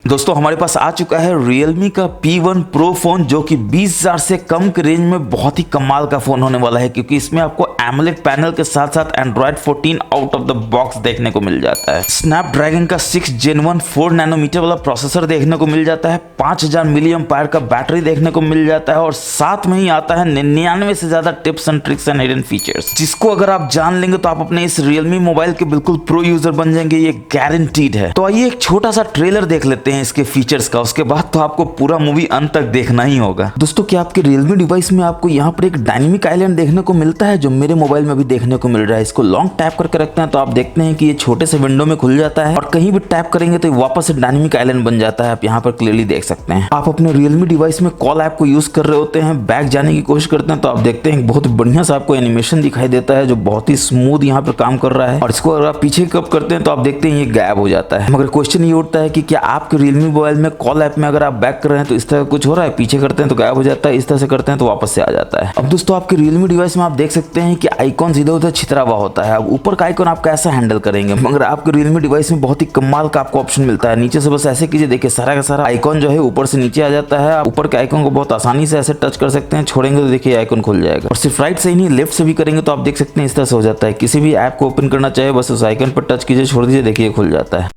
दोस्तों हमारे पास आ चुका है Realme का P1 Pro फोन, जो कि 20,000 से कम के रेंज में बहुत ही कमाल का फोन होने वाला है, क्योंकि इसमें आपको AMOLED पैनल के साथ साथ Android 14 out of the box देखने को मिल जाता है। Snapdragon का 6 Gen 1 4 नैनोमीटर वाला प्रोसेसर देखने को मिल जाता है, 5000 मिली एम्पायर का बैटरी देखने को मिल जाता है और साथ में ही आता है 99 से ज्यादा tips and tricks and hidden features, जिसको अगर आप जान लेंगे तो आप अपने इस Realme मोबाइल के बिल्कुल प्रो यूजर बन जाएंगे, ये गारंटीड है। तो आइए एक छोटा सा ट्रेलर देख लेते हैं इसके फीचर्स का, उसके बाद तो आपको पूरा मूवी अंत तक देखना ही होगा। दोस्तों क्या आपके Realme डिवाइस में आपको यहाँ पर एक डायनेमिक आइलैंड देखने को मिलता है, जो मेरे मोबाइल में भी देखने को मिल रहा है। इसको लॉन्ग टैप करके रखते हैं तो आप देखते हैं कि ये छोटे से विंडो में खुल जाता है और कहीं भी टैप करेंगे तो वापस से डायनेमिक आइलैंड बन जाता है। आप यहाँ पर क्लियरली देख सकते हैं। आप अपने Realme डिवाइस में कॉल ऐप को यूज कर रहे होते हैं, बैक जाने की कोशिश करते हैं तो आप देखते हैं बहुत बढ़िया सा आपको एनिमेशन दिखाई देता है, जो बहुत ही स्मूथ यहाँ पर काम कर रहा है। और इसको अगर आप पीछे कब करते हैं तो आप देखते हैं ये गायब हो जाता है। मगर क्वेश्चन ये उठता है कि क्या आपके Realme मोबाइल में कॉल ऐप में अगर आप बैक कर रहे हैं तो इस तरह कुछ हो रहा है, पीछे करते हैं तो गायब हो जाता है, इस तरह से करते हैं तो वापस से आ जाता है। अब दोस्तों आपके Realme डिवाइस में आप देख सकते हैं कि आइकॉन इधर उधर छितरा हुआ होता है। अब ऊपर का आइकॉन आप कैसे हैंडल करेंगे, मगर आपके Realme डिवाइस में बहुत ही कमाल का आपको ऑप्शन मिलता है। नीचे से बस ऐसे कीजिए, देखिए सारा का सारा आइकॉन जो है ऊपर से नीचे आ जाता है। आप ऊपर के आइकॉन को बहुत आसानी से ऐसे टच कर सकते हैं, छोड़ेंगे तो देखिए आइकॉन खुल जाएगा। और सिर्फ राइट से ही नहीं, लेफ्ट से भी करेंगे तो आप देख सकते हैं इस तरह से हो जाता है। किसी भी ऐप को ओपन करना चाहे बस उस आइकन पर टच कीजिए, छोड़ दीजिए, देखिए खुल जाता है।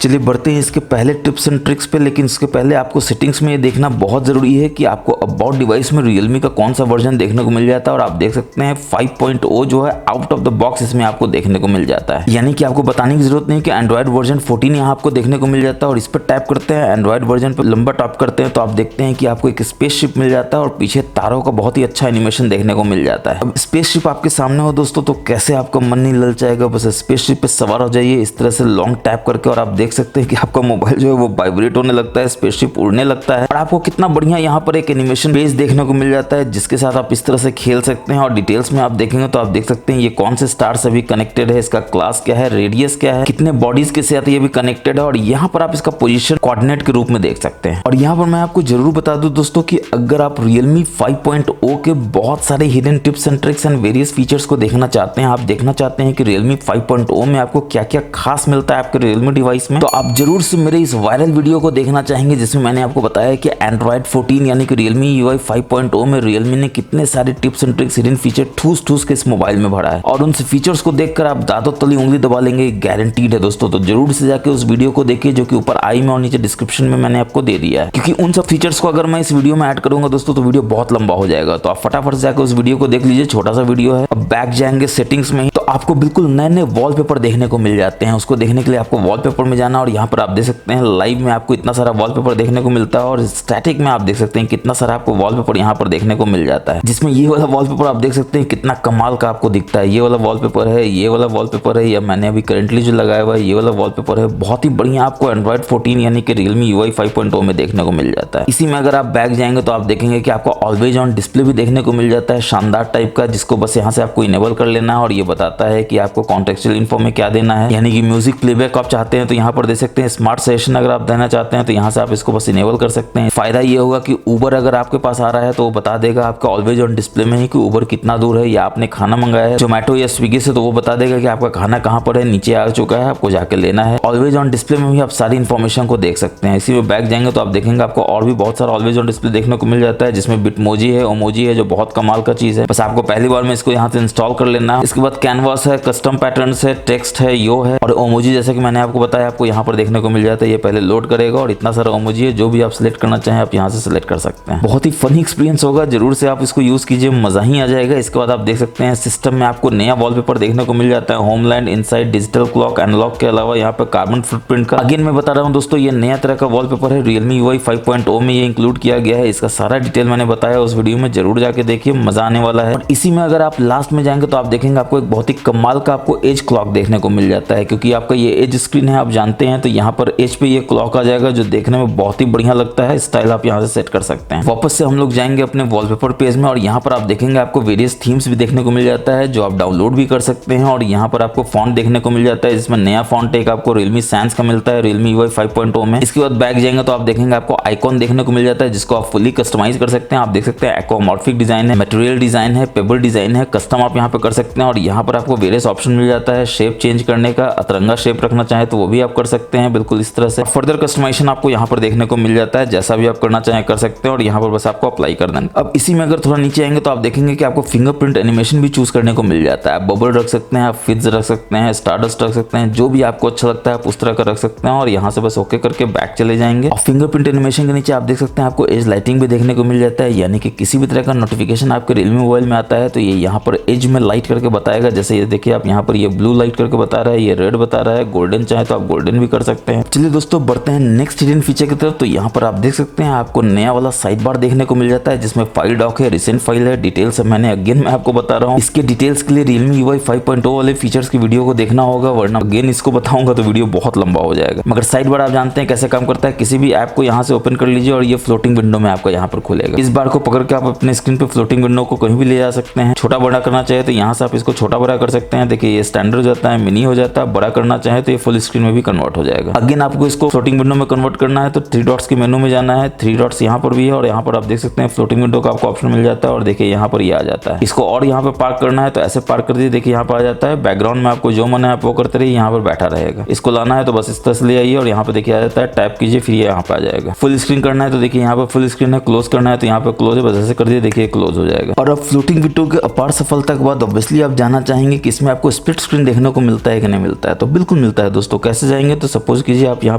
चलिए बढ़ते हैं इसके पहले टिप्स एंड ट्रिक्स पे, लेकिन इसके पहले आपको सेटिंग्स में ये देखना बहुत जरूरी है कि आपको अबाउट डिवाइस में Realme का कौन सा वर्जन देखने को मिल जाता है। और आप देख सकते हैं 5.0 जो है आउट ऑफ द बॉक्स इसमें आपको देखने को मिल जाता है, यानी कि आपको बताने की जरूरत नहीं कि एंड्रॉइड वर्जन 14 यहाँ आपको देखने को मिल जाता है। और इस पर टैप करते हैं, एंड्रॉइड वर्जन पर लंबा टैप करते हैं तो आप देखते हैं कि आपको एक स्पेसशिप मिल जाता है और पीछे तारों का बहुत ही अच्छा एनिमेशन देखने को मिल जाता है। अब स्पेसशिप आपके सामने हो दोस्तों तो कैसे आपका मन नहीं ललचाएगा, बस स्पेसशिप पे सवार हो जाइए इस तरह से लॉन्ग टैप करके, और आप देख सकते हैं कि आपका मोबाइल जो है वो वाइब्रेट होने लगता है, स्पेसशिप उड़ने लगता है और आपको कितना बढ़िया यहाँ पर एक एनिमेशन पेज देखने को मिल जाता है, जिसके साथ आप इस तरह से खेल सकते हैं। और डिटेल्स में आप देखेंगे तो आप देख सकते हैं ये कौन से स्टार से भी कनेक्टेड है, इसका क्लास क्या है, रेडियस क्या है, कितने बॉडीज के साथ ये भी कनेक्टेड है। और यहाँ पर आप इसका पोजीशन कोऑर्डिनेट के रूप में देख सकते हैं। और यहाँ पर मैं आपको जरूर बता दूं दोस्तों कि अगर आप Realme 5.0 के बहुत सारे hidden tips and tricks and various features को देखना चाहते हैं, आप देखना चाहते हैं कि Realme 5.0 में आपको क्या क्या खास मिलता है आपके Realme डिवाइस में, तो आप जरूर से मेरे इस वायरल वीडियो को देखना चाहेंगे, जिसमें मैंने आपको बताया कि Android 14 यानी कि Realme UI 5.0 में Realme ने कितने सारे tips and tricks hidden feature ठूस ठूस के इस मोबाइल में भरा है। और उन फीचर्स को देखकर आप दांतों तली उंगली दबा लेंगे, गारंटीड है दोस्तों। तो जरूर से जाके उस वीडियो को देखिए, जो कि ऊपर आई में और नीचे डिस्क्रिप्शन में मैंने आपको दे दिया है, क्योंकि उन सब फीचर्स को अगर मैं इस वीडियो में ऐड करूंगा दोस्तों तो वीडियो बहुत लंबा हो जाएगा। तो आप फटाफट से जाकर उस वीडियो को देख लीजिए, छोटा सा वीडियो है। अब बैक जाएंगे सेटिंग्स में, तो आपको बिल्कुल नए नए वॉलपेपर देखने को मिल जाते हैं। उसको देखने के लिए आपको वॉलपेपर में जाना, और यहाँ पर आप देख सकते हैं लाइव में आपको इतना सारा वॉलपेपर देखने को मिलता है, और स्टैटिक में आप देख सकते हैं कितना सारा आपको वॉलपेपर यहाँ पर देखने को मिल जाता है। जिसमें ये वाला वॉलपेपर आप देख सकते हैं कितना कमाल का आपको दिखता है। ये वाला वॉलपेपर है, ये वाला वॉलपेपर है, या मैंने अभी करंटली जो लगाया हुआ है ये वाला वॉलपेपर है। बहुत ही बढ़िया आपको Android 14 यानी कि Realme UI 5.0 में देखने को मिल जाता है। इसी में अगर आप बैक जाएंगे तो आप देखेंगे कि आपको ऑलवेज ऑन डिस्प्ले भी देखने को मिल जाता है, शानदार टाइप का, जिसको बस यहाँ से आपको इनेबल कर लेना है। और ये बताता है कि आपको कॉन्टेक्चुअल इन्फो में क्या देना है, यानी कि म्यूजिक प्लेबैक आप चाहते हैं तो यहाँ पर दे सकते हैं। स्मार्ट सेशन अगर आप देना चाहते हैं तो यहाँ से आप इसको बस इनेबल कर सकते हैं। फायदा ये होगा कि उबर अगर आपके पास आ रहा है तो वो बता देगा आपका ऑलवेज ऑन डिस्प्ले में ही कि उबर कितना दूर है, या आपने खाना मंगाया है जोमेटो या स्विगी से तो वो बता देगा कि आपका खाना कहाँ पर है, नीचे आ चुका है, आपको जाके लेना है। ऑलवेज ऑन डिस्प्ले में भी आप सारी इन्फॉर्मेशन को देख सकते हैं। इसी में बैक जाएंगे तो आप देखेंगे आपको और भी बहुत सारा ऑलवेज ऑन डिस्प्ले देखने को मिल जाता है, जिसमें बिटमोजी है, ओमोजी है, जो बहुत कमाल का चीज है। बस आपको पहली बार में इसको यहाँ से इंस्टॉल कर लेना है। इसके बाद कैनवास है, कस्टम पैटर्न्स है, टेक्स्ट है, यो है, और ओमोजी जैसे कि मैंने आपको बताया आपको यहाँ पर देखने को मिल जाता है। ये पहले लोड करेगा और इतना सारा ओमोजी है, जो भी आप सिलेक्ट करना चाहें आप यहाँ से सिलेक्ट कर सकते हैं। बहुत ही फनी एक्सपीरियंस होगा, जरूर से आप इसको यूज कीजिए, मजा ही आ जाएगा। इसके बाद आप देख सकते हैं सिस्टम में आपको नया वॉलपेपर देखने को मिल जाता है, homeland, inside, digital clock, analog के अलावा यहाँ पे कार्बन फुटप्रिंट का। अगेन मैं बता रहा हूँ दोस्तों, ये नया तरह का वॉलपेपर है, Realme UI 5.0 में ये इंक्लूड किया गया है। इसका सारा डिटेल मैंने बताया उस वीडियो में, जरूर जाके देखिए, मजा आने वाला है। और इसी में अगर आप लास्ट में जाएंगे तो आप देखेंगे आपको एक बहुत ही कमाल का आपको एज क्लॉक देखने को मिल जाता है, क्योंकि आपका ये एज स्क्रीन है, आप जानते जानते हैं तो यहाँ पर एज पे ये क्लॉक आ जाएगा जो देखने में बहुत ही बढ़िया लगता है। स्टाइल आप यहाँ से सेट कर सकते हैं। वापस से हम लोग जाएंगे अपने वॉलपेपर पेज में और यहाँ पर आप देखेंगे आपको वेरियस थीम्स भी देखने को मिल जाता है जो आप डाउनलोड भी कर सकते हैं। और यहाँ पर आपको फॉन्ट देखने को मिल जाता है जिसमें नया फॉन्ट एक आपको Realme Sans का मिलता है Realme UI 5.0 में। इसके बाद बैक जाएंगे तो आप देखेंगे आपको आइकॉन देखने को मिल जाता है जिसको आप फुली कस्टमाइज कर सकते हैं। आप देख सकते हैं एक्वामॉर्फिक डिजाइन है, मटेरियल डिजाइन है, पेबल डिजाइन है, कस्टम आप यहाँ पे कर सकते हैं। और यहाँ पर आपको वेरियस ऑप्शन मिल जाता है शेप चेंज करने का, अतरंगा शेप रखना चाहे तो वो भी आप कर सकते हैं बिल्कुल इस तरह से। फर्दर कस्टमाइजेशन आपको यहाँ पर देखने को मिल जाता है, जैसा भी आप करना चाहें कर सकते हैं और यहाँ पर बस आपको अप्लाई कर देना। अब इसी में अगर थोड़ा नीचे आएंगे तो आप देखेंगे कि आपको फिंगरप्रिंट एनिमेशन भी चूज करने को मिल जाता है। आप बबल रख सकते हैं, आप फिज रख सकते हैं, स्टारडस्ट रख सकते हैं, जो भी आपको अच्छा लगता है आप उस तरह का रख सकते हैं। और यहाँ से बस ओके करके बैक चले जाएंगे। और फिंगरप्रिंट एनिमेशन के नीचे आप देख सकते हैं आपको एज लाइटिंग भी देखने को मिल जाता है, यानी कि किसी भी तरह का नोटिफिकेशन आपके Realme मोबाइल में आता है तो ये यहाँ पर एज में लाइट करके बताएगा। जैसे ये देखिए आप यहाँ पर ये ब्लू लाइट करके बता रहा है, ये रेड बता रहा है, गोल्डन चाहे तो आप गोल्डन भी कर सकते हैं। चलिए दोस्तों बढ़ते हैं नेक्स्ट हिडन फीचर की तरफ। तो यहाँ पर आप देख सकते हैं आपको नया वाला साइड बार देखने को मिल जाता है जिसमें फाइल डॉक है, रिसेंट फाइल है, डिटेल्स है। मैंने अगेन मैं आपको बता रहा हूँ इसके डिटेल्स के लिए Realme UI 5.0 वाले फीचर्स की वीडियो को देखना होगा, वरना अगेन इसको बताऊंगा तो वीडियो बहुत लंबा हो जाएगा। मगर साइड बार आप जानते हैं कैसे काम करता है। किसी भी ऐप को यहाँ से ओपन कर लीजिए और ये फ्लोटिंग विंडो में आपका यहाँ पर खुलेगा। इस बार को पकड़ के आप अपने स्क्रीन पे फ्लोटिंग विंडो को कहीं भी ले जा सकते हैं। छोटा बड़ा करना चाहे तो यहाँ से आप इसको छोटा बड़ा कर सकते हैं। देखिए ये स्टैंडर्ड हो जाता है, मिनी हो जाता है। बड़ा करना चाहे तो ये फुल स्क्रीन में भी कन्वर्ट हो जाएगा। अगेन आपको इसको फ्लोटिंग विंडो में कन्वर्ट करना है तो 3 डॉट्स के मेनू में जाना है। 3 डॉट्स यहाँ पर भी है और यहाँ पर आप देख सकते हैं फ्लोटिंग विंडो का आपको ऑप्शन मिल जाता है। और देखिए यहाँ पर ये आ जाता है। इसको और यहाँ पे पार्क करना है तो ऐसे पार्क कर दिए, देखिए यहाँ पर आ जाता है। बैकग्राउंड में आपको जो मन है आप वो करते रहिए, यहाँ पर बैठा रहेगा। इसको लाना है तो बस इस तरह से ले आइए और यहाँ पे देखिए आ जाता है, टैप कीजिए फिर ये यहाँ पे आ जाएगा। फुल स्क्रीन करना है तो देखिए यहाँ पर फुल स्क्रीन है, क्लोज करना है तो यहाँ पे क्लोज है, बस ऐसे कर दिए देखिए क्लोज हो जाएगा। और अब फ्लोटिंग विंडो के अपार सफलता के बाद ऑब्वियसली आप जानना चाहेंगे कि इसमें आपको स्प्लिट स्क्रीन देखने को मिलता है कि नहीं मिलता है। तो बिल्कुल मिलता है दोस्तों। कैसे जाएंगे तो सपोज कीजिए आप यहाँ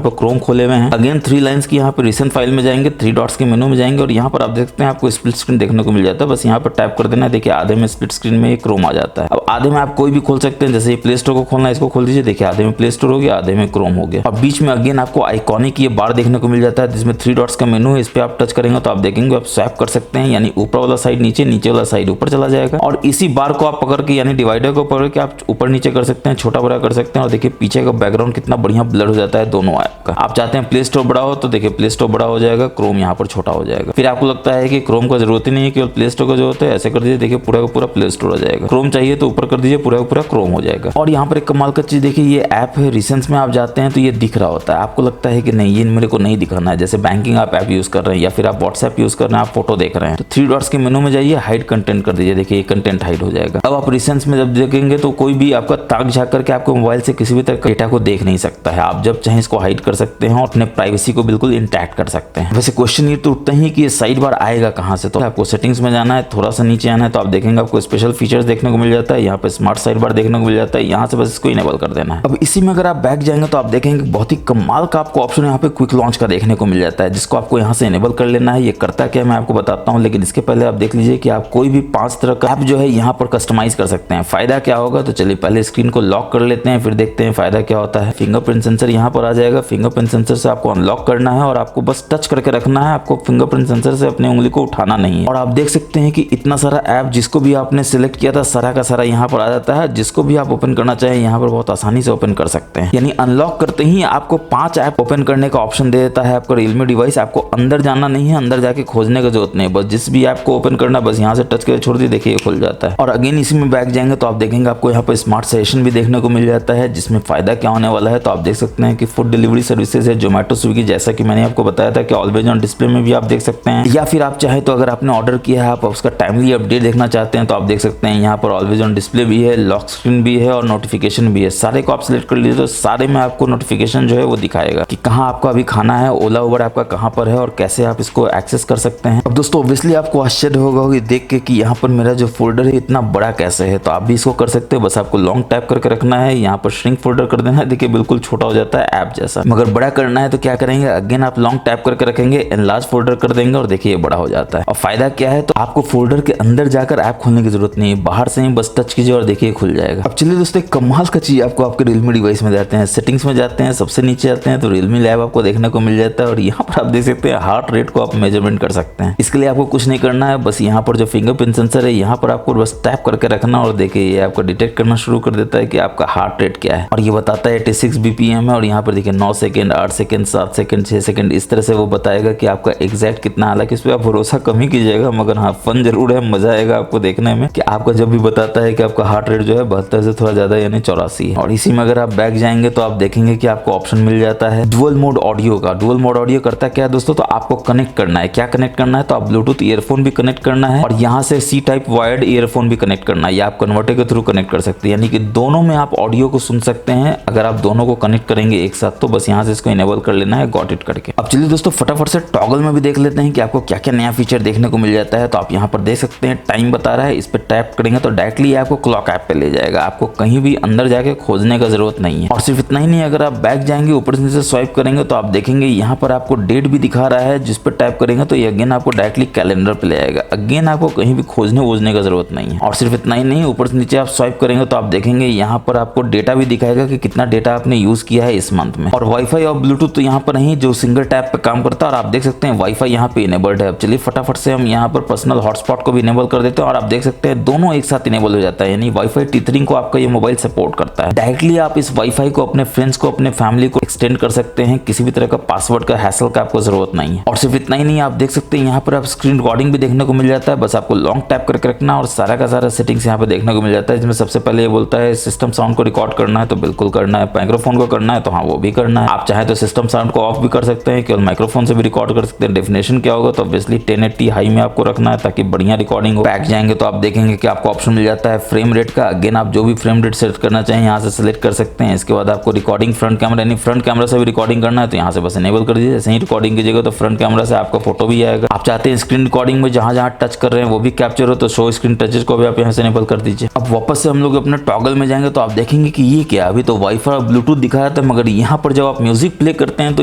पर क्रोम खोले हुए हैं, अगेन 3 लाइन्स की यहाँ पे रिसेंट फाइल में जाएंगे, 3 डॉट्स के मेनू में जाएंगे और यहाँ पर आप देख सकते हैं आपको स्प्लिट स्क्रीन देखने को मिल जाता है। बस यहाँ पर टैप कर देना है, देखिए आधे में स्प्लिट स्क्रीन में क्रोम आ जाता है। अब आधे में आप कोई भी खोल सकते हैं, जैसे ये प्ले स्टोर को खोलना है इसको खोल दीजिए, देखिए आधे में प्ले स्टोर हो गया, आधे में क्रोम हो गया। और बीच में अगेन आपको आइकॉनिक ये बार देखने को मिल जाता है जिसमें 3 डॉट्स का मेनू है। इस पे आप टच करेंगे तो आप देखेंगे आप स्वैप कर सकते हैं, यानी ऊपर वाला साइड नीचे, नीचे वाला साइड ऊपर चला जाएगा। और इसी बार को आप पकड़ के यानी डिवाइडर को पकड़ के आप ऊपर नीचे कर सकते हैं, छोटा बड़ा कर सकते हैं। और देखिए पीछे का बैकग्राउंड कितना बढ़िया ब्लर हो जाता है दोनों ऐप का। आप चाहते हैं प्ले स्टोर बड़ा हो तो देखिए प्ले स्टोर बड़ा हो जाएगा, क्रोम यहाँ पर छोटा हो जाएगा। फिर आपको लगता है कि क्रोम का जरूरत ही नहीं है, केवल प्ले स्टोर का जरूरत है, ऐसे कर दीजिए देखिए पूरा का पूरा प्ले स्टोर हो जाएगा। क्रोम चाहिए तो ऊपर कर दीजिए, पूरा का पूरा क्रोम हो जाएगा। और यहाँ पर एक कमाल का चीज देखिए, ये ऐप है रिसेंट्स में आप जाते हैं तो ये दिख रहा होता है। आपको लगता है कि नहीं ये मेरे को नहीं दिखाना है, जैसे बैंकिंग आप ऐप यूज कर रहे हैं या फिर आप व्हाट्सएप यूज कर रहे हैं, आप फोटो देख रहे हैं तो 3 डॉट्स के मेनू में जाइए, हाइड कंटेंट कर दीजिए, देखिए ये कंटेंट हाइड हो जाएगा। अब आप रिसेंट्स में जब देखेंगे तो कोई भी आपका ताक झाँक करके आपको मोबाइल से किसी भी तरह का डेटा को देख नहीं सकता है। आप जब चाहे इसको हाइड कर सकते हैं और अपने प्राइवेसी को बिल्कुल इंटैक्ट कर सकते हैं। वैसे क्वेश्चन ये तो उठता ही कि ये साइड बार आएगा कहाँ से, तो आपको सेटिंग्स में जाना है, थोड़ा सा नीचे आना है तो आप देखेंगे आपको स्पेशल फीचर्स देखने को मिल जाता है। यहाँ पे स्मार्ट साइड बार देखने को मिल जाता है, यहाँ से बस इसको इनेबल कर देना है। अब इसी में अगर आप बैक जाएंगे तो आप देखेंगे बहुत ही कमाल का आपको ऑप्शन यहाँ पे क्विक लॉन्च का देखने को मिल जाता है, जिसको आपको यहाँ से इनेबल कर लेना है। ये करता क्या मैं आपको बताता हूँ, लेकिन इसके पहले आप देख लीजिए कि आप कोई भी 5 तरह का ऐप जो है यहाँ पर कस्टमाइज कर सकते हैं। फायदा क्या होगा तो चलिए पहले स्क्रीन को लॉक कर लेते हैं, फिर देखते हैं फायदा क्या होता है। फिंगरप्रिंट सेंसर यहाँ पर आ जाएगा, फिंगरप्रिंट सेंसर से आपको अनलॉक करना है और आपको बस टच करके रखना है, आपको फिंगरप्रिंट सेंसर से अपनी उंगली को उठाना नहीं है। और आप देख सकते हैं कि इतना सारा ऐप जिसको भी आपने सिलेक्ट किया था सारा का सारा यहाँ पर आ जाता है। जिसको भी आप ओपन करना चाहें यहाँ पर बहुत आसानी से ओपन कर सकते हैं, यानी अनलॉक करते ही आपको 5 ऐप ओपन करने का ऑप्शन दे देता है आपका Realme डिवाइस। आपको अंदर जाना नहीं है, अंदर जाके खोजने की जरूरत नहीं है, बस जिस भी ऐप को ओपन करना बस यहाँ से टच करके छोड़ दिए, देखिए खुल जाता है। और अगेन इसी में बैक जाएंगे तो आप देखेंगे आपको यहाँ पर स्मार्ट सजेशन भी देखने को मिल जाता है, जिसमें फायदा क्या होने वाला है तो आप देख सकते हैं कि फूड डिलीवरी सर्विसेज है, जोमेटो स्विगी, जैसा कि मैंने आपको बताया था कि ऑलवेज ऑन डिस्प्ले में भी आप देख सकते हैं। या फिर आप चाहे तो अगर आपने ऑर्डर किया है आप उसका टाइमली अपडेट देखना चाहते हैं तो आप देख सकते हैं यहाँ पर ऑलवेज ऑन डिस्प्ले भी है, लॉक स्क्रीन भी है और नोटिफिकेशन भी है। सारे को आप सिलेक्ट कर लीजिए तो सारे में आपको नोटिफिकेशन जो है वो दिखाएगा कि कहाँ आपका अभी खाना है, ओला उबर आपका कहाँ पर है और कैसे आप इसको एक्सेस कर सकते हैं। अब दोस्तों ऑब्वियसली आपको आश्चर्य होगा देख के कि यहाँ पर मेरा जो फोल्डर है इतना बड़ा कैसे है, तो आप भी इसको कर सकते हो। बस आपको लॉन्ग टैप करके रखना है, यहाँ पर श्रिंक फोल्डर कर देना है, देखिए बिल्कुल छोटा हो जाता है ऐप जैसा। मगर बड़ा करना है तो क्या करेंगे, अगेन आप लॉन्ग टैप करके रखेंगे, एनलार्ज फोल्डर कर देंगे और देखिए बड़ा हो जाता है। और फायदा क्या है तो आपको फोल्डर के अंदर जाकर ऐप खोलने की जरूरत नहीं है, बाहर से ही बस टच कीजिए और देखिए खुल जाएगा। अब चलिए दोस्तों कमाल का चीज आपको आपके Realme डिवाइस में जाते हैं, सेटिंग्स में जाते हैं, सबसे नीचे आते हैं तो Realme लैब आपको देखने को मिल जाता है और यहाँ पर आप देख सकते हैं हार्ट रेट को आप मेजरमेंट कर सकते हैं। इसके लिए आपको कुछ नहीं करना है, बस यहाँ पर जो फिंगरप्रिंट सेंसर है यहाँ पर आपको बस टैप करके रखना और देखिए ये आपको डिटेक्ट करना शुरू कर देता है कि आपका हार्ट रेट क्या है और ये बताता है 86 BPM BGM है और यहाँ पर देखिए 9 सेकंड, 8 सेकंड, 7 सेकंड, 6 सेकंड, इस तरह से वो बताएगा कि आपका एग्जैक्ट कितना। हालांकि इस पर आप भरोसा कम ही कीजिएगा, मगर हाँ फन जरूर है, मजा आएगा आपको देखने में कि आपका जब भी बताता है कि आपका हार्ट रेट जो है 72 से थोड़ा ज्यादा यानी 84 है। और इसी में अगर आप बैक जाएंगे तो आप देखेंगे कि आपको ऑप्शन मिल जाता है डुअल मोड ऑडियो का। डुअल मोड ऑडियो करता क्या है दोस्तों, तो आपको कनेक्ट करना है। क्या कनेक्ट करना है, तो आप ब्लूटूथ ईयरफोन भी कनेक्ट करना है और यहाँ से C टाइप वायर्ड ईयरफोन भी कनेक्ट करना है। या आप कन्वर्टर के थ्रू कनेक्ट कर सकते हैं, यानी कि दोनों में आप ऑडियो को सुन सकते हैं। अगर आप दोनों को कनेक्ट करेंगे एक साथ तो बस यहाँ से इसको इनेबल कर लेना है, गॉट इट करके। अब चलिए दोस्तों फटाफट से टॉगल में भी देख लेते हैं कि आपको क्या क्या नया फीचर देखने को मिल जाता है। तो आप यहाँ पर देख सकते हैं टाइम बता रहा है, इस पर टैप करेंगे तो डायरेक्टली आपको क्लॉक ऐप पे ले जाएगा। आपको कहीं भी अंदर जाके खोजने का जरूरत नहीं है। और सिर्फ इतना ही नहीं, अगर आप बैक जाएंगे ऊपर से नीचे स्वाइप करेंगे तो आप देखेंगे यहाँ पर आपको डेट भी दिखा रहा है, जिस पर टैप करेंगे तो ये अगेन आपको डायरेक्टली कैलेंडर पे ले आएगा। अगेन आपको कहीं भी खोजने वोजने का जरूरत नहीं है। और सिर्फ इतना ही नहीं, ऊपर से नीचे आप स्वाइप करेंगे तो आप देखेंगे यहाँ पर आपको डेटा भी दिखाएगा कि कितना डेटा आपने यूज किया है इस मंथ में। और वाईफाई और ब्लूटूथ तो यहाँ पर नहीं, जो सिंगल टैप पे काम करता है। और आप देख सकते हैं वाईफाई यहाँ पे इनेबल्ड है। अब चलिए फटाफट से हम यहाँ पर पर्सनल हॉटस्पॉट को भी इनेबल कर देते हैं और आप देख सकते हैं दोनों एक साथ इनेबल हो जाता है। यानी वाईफाई टीथरिंग को आपका ये मोबाइल सपोर्ट करता है। डायरेक्टली आप इस वाईफाई को अपने फ्रेंड्स को, अपने फैमिली को एक्सटेंड कर सकते हैं। किसी भी तरह का पासवर्ड का हैसल का आपको जरूरत नहीं है। और सिर्फ इतना ही नहीं, आप देख सकते हैं यहाँ पर आप स्क्रीन रिकॉर्डिंग भी देखने को मिल जाता है। बस आपको लॉन्ग टैप करके रखना और सारा का सारा सेटिंग्स यहाँ पे देखने को मिल जाता है। जिसमें सबसे पहले ये बोलता है सिस्टम साउंड को रिकॉर्ड करना है तो बिल्कुल करना है, माइक्रोफोन को करना है तो हाँ वो भी करना है। आप चाहे तो सिस्टम साउंड को ऑफ भी कर सकते हैं, केवल माइक्रोफोन से भी रिकॉर्ड कर सकते हैं। डेफिनेशन क्या होगा, तो ऑब्वियसली 1080 हाई में आपको रखना है ताकि बढ़िया रिकॉर्डिंग हो। बैक जाएंगे तो आप देखेंगे कि आपको ऑप्शन मिल जाता है फ्रेम रेट का। अगेन आप जो भी फ्रेम रेट सेट करना चाहें यहाँ से सिलेक्ट कर सकते हैं। इसके बाद आपको रिकॉर्डिंग फ्रंट कैमरा, यानी फ्रंट कैमरा से भी रिकॉर्डिंग करना है तो यहाँ से बस इनेबल कर दीजिए। जैसे ही रिकॉर्डिंग कीजिएगा तो फ्रंट कैमरा से आपका फोटो भी आएगा। आप चाहते हैं स्क्रीन रिकॉर्डिंग में जहां जहां टच कर रहे हैं वो भी कैप्चर हो तो शो स्क्रीन टचेस को भी आप यहाँ से इनेबल कर दीजिए। अब वापस से हम लोग अपने टॉगल में जाएंगे तो आप देखेंगे कि ये क्या, अभी तो वाईफाई और ब्लूटूथ दिखा रहा था, मगर यहाँ पर जब आप म्यूजिक प्ले करते हैं तो